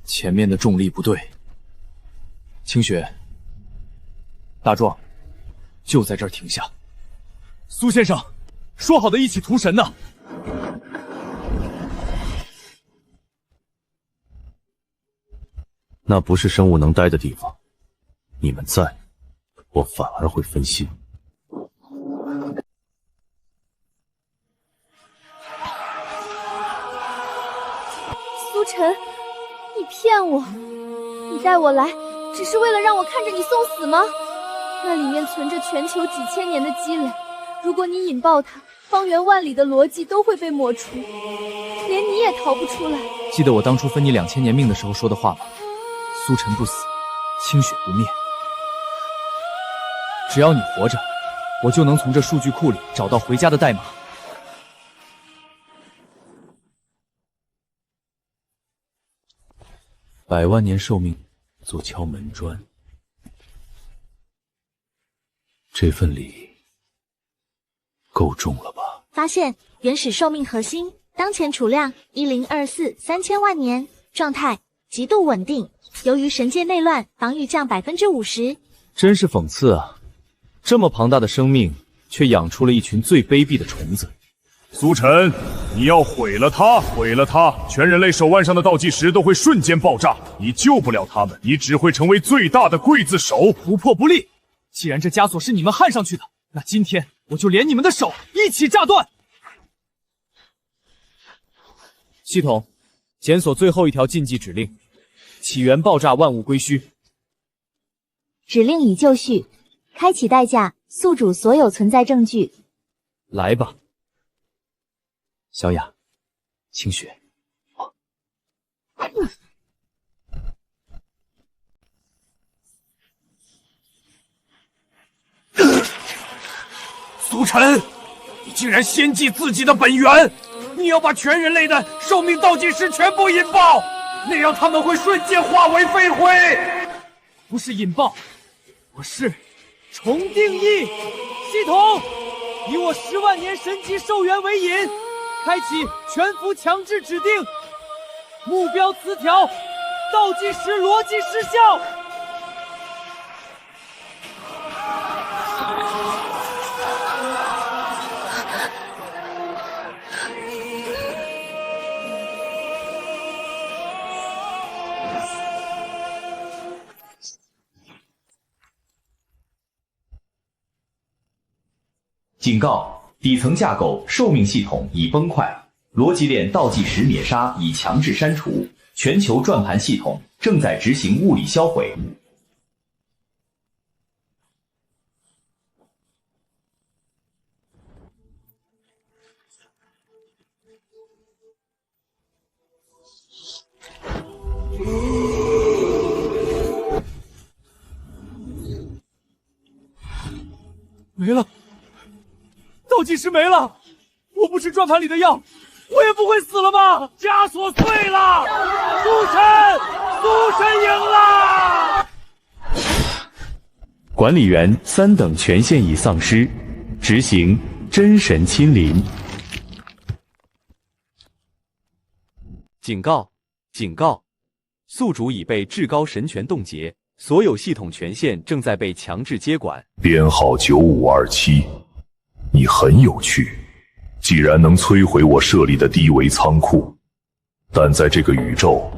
前面的重力不对，清雪、大壮，就在这儿停下。苏先生，说好的一起屠神呢？那不是生物能待的地方，你们在，我反而会分心。苏晨，你骗我！你带我来，只是为了让我看着你送死吗？那里面存着全球几千年的积累，如果你引爆它，方圆万里的逻辑都会被抹除，连你也逃不出来。记得我当初分你2000年命的时候说的话吗？苏晨不死，清雪不灭。只要你活着，我就能从这数据库里找到回家的代码。100万年寿命做敲门砖，这份礼够重了吧？发现原始寿命核心，当前储量10243000万年，状态极度稳定。由于神界内乱，防御降50%。真是讽刺啊！这么庞大的生命，却养出了一群最卑鄙的虫子。苏晨，你要毁了它，毁了它，全人类手腕上的倒计时都会瞬间爆炸，你救不了他们，你只会成为最大的刽子手，不破不立。既然这枷锁是你们焊上去的，那今天我就连你们的手一起炸断。系统，检索最后一条禁忌指令：起源爆炸，万物归虚。指令已就绪，开启代价，宿主所有存在证据。来吧，小雅，清雪。苏晨，你竟然先记自己的本源！你要把全人类的寿命倒计时全部引爆，那样他们会瞬间化为飞灰。不是引爆，我是重定义。系统，以我10万年神级寿元为引，开启全服强制指定，目标词条，倒计时逻辑失效。警告：底层架构寿命系统已崩坏，逻辑链倒计时灭杀已强制删除，全球转盘系统正在执行物理销毁。没了，倒计时没了，我不吃转盘里的药，我也不会死了吧？枷锁碎了，苏晨赢了！管理员3等权限已丧失，执行真神亲临。警告！警告！宿主已被至高神权冻结，所有系统权限正在被强制接管。编号9527，你很有趣。既然能摧毁我设立的低维仓库，但在这个宇宙，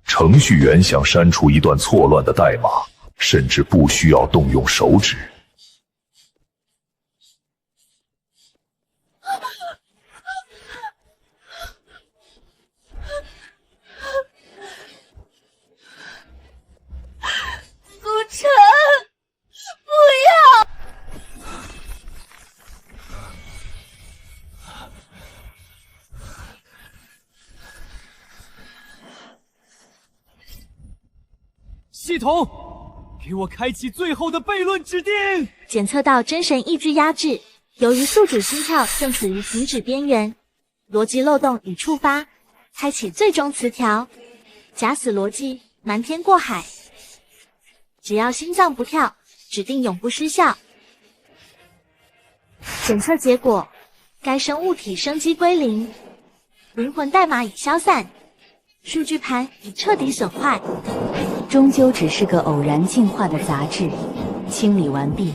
程序员想删除一段错乱的代码，甚至不需要动用手指。苏晨，不要！统，给我开启最后的悖论指令。检测到真神意志压制，由于宿主心跳正处于停止边缘，逻辑漏洞已触发，开启最终词条，假死逻辑，瞒天过海。只要心脏不跳，指定永不失效。检测结果，该生物体生机归零，灵魂代码已消散，数据盘已彻底损坏。终究只是个偶然进化的杂质，清理完毕。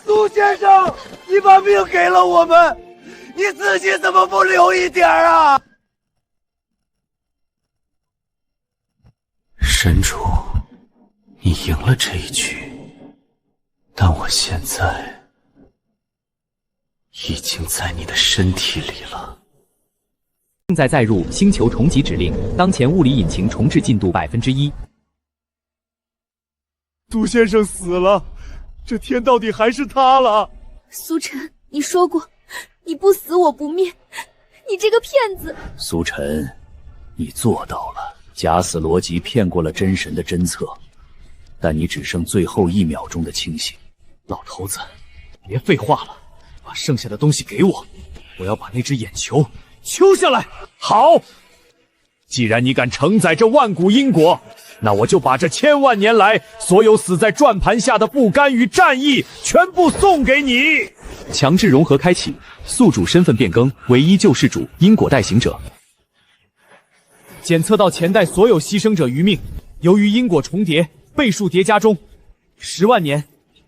苏先生，你把命给了我们，你自己怎么不留一点啊？神主，你赢了这一局，但我现在已经在你的身体里了。正在载入星球重启指令，当前物理引擎重置进度1%。杜先生死了，这天到底还是塌了。苏晨，你说过，你不死我不灭，你这个骗子！苏晨，你做到了。假死逻辑骗过了真神的侦测，但你只剩最后1秒钟的清醒。老头子，别废话了，把剩下的东西给我，我要把那只眼球揪下来。好，既然你敢承载这万古因果，那我就把这千万年来所有死在转盘下的不甘与战役全部送给你。强制融合开启，宿主身份变更，唯一救世主因果代行者。检测到前代所有牺牲者余命，由于因果重叠、倍数叠加中，10万年、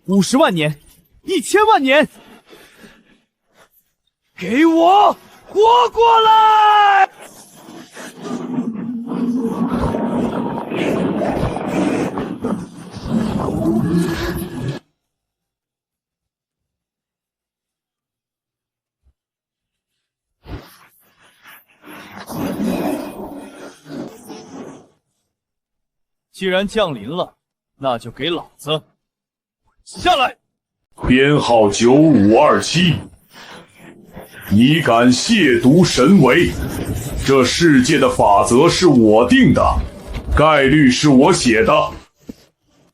50万年、1000万年，给我活过来！既然降临了，那就给老子下来！编号9527，你敢亵渎神为？这世界的法则是我定的，概率是我写的，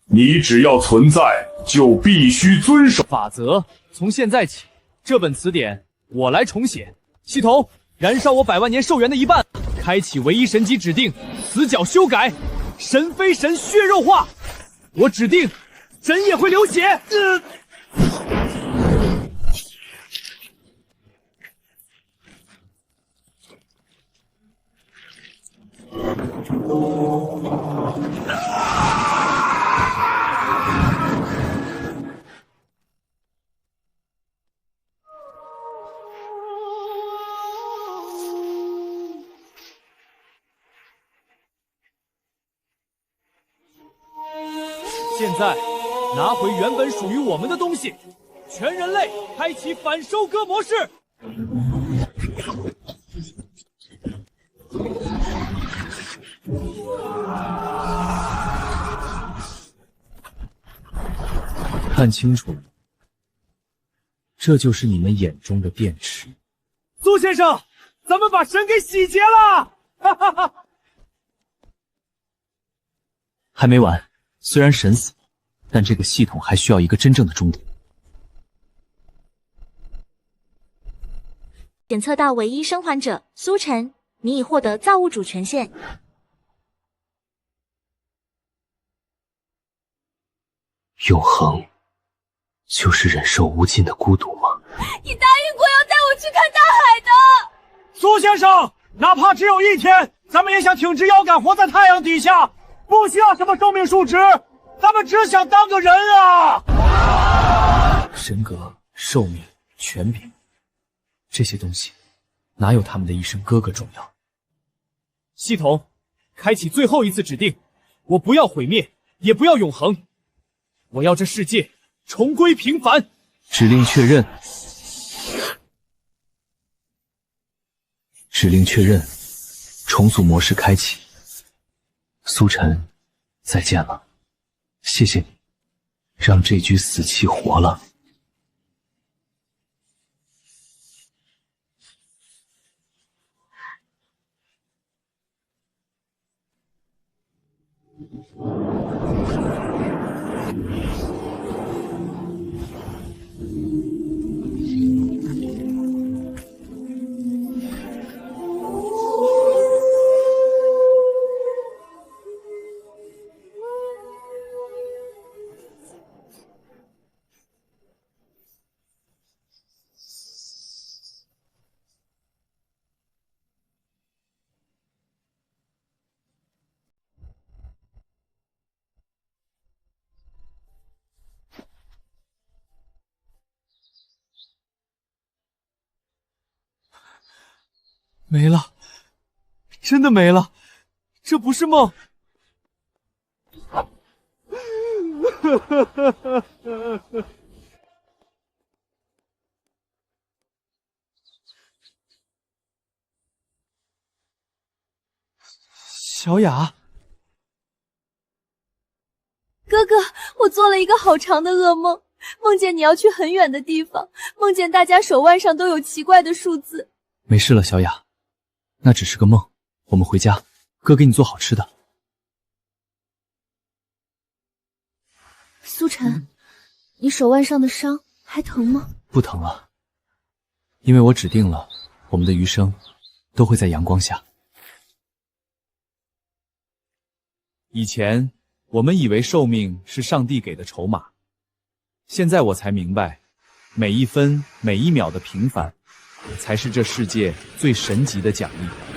你只要存在，就必须遵守法则。从现在起，这本词典我来重写。系统，燃烧我100万年寿元的一半，开启唯一神级指定，死角修改。神非神，血肉化。我指定，神也会流血。现在，拿回原本属于我们的东西。全人类开启反收割模式。看清楚了，这就是你们眼中的电池。苏先生，咱们把神给洗劫了！哈哈哈。还没完，虽然神死，但这个系统还需要一个真正的终点。检测到唯一生还者苏晨，你已获得造物主权限。永恒，就是忍受无尽的孤独吗？你答应过要带我去看大海的。苏先生，哪怕只有1天，咱们也想挺直腰杆活在太阳底下，不需要什么寿命数值，咱们只想当个人啊！神格、寿命、权柄，这些东西哪有他们的一生哥哥重要？系统，开启最后一次指定，我不要毁灭，也不要永恒，我要这世界重归平凡。指令确认。指令确认，重组模式开启。苏晨，再见了，谢谢你，让这具死气活了。没了，真的没了，这不是梦。小雅，哥哥，我做了一个好长的噩梦，梦见你要去很远的地方，梦见大家手腕上都有奇怪的数字。没事了，小雅，那只是个梦。我们回家，哥给你做好吃的。苏晨，你手腕上的伤还疼吗？不疼了，因为我指定了，我们的余生都会在阳光下。以前我们以为寿命是上帝给的筹码，现在我才明白，每一分每一秒的平凡，才是这世界最神级的奖励。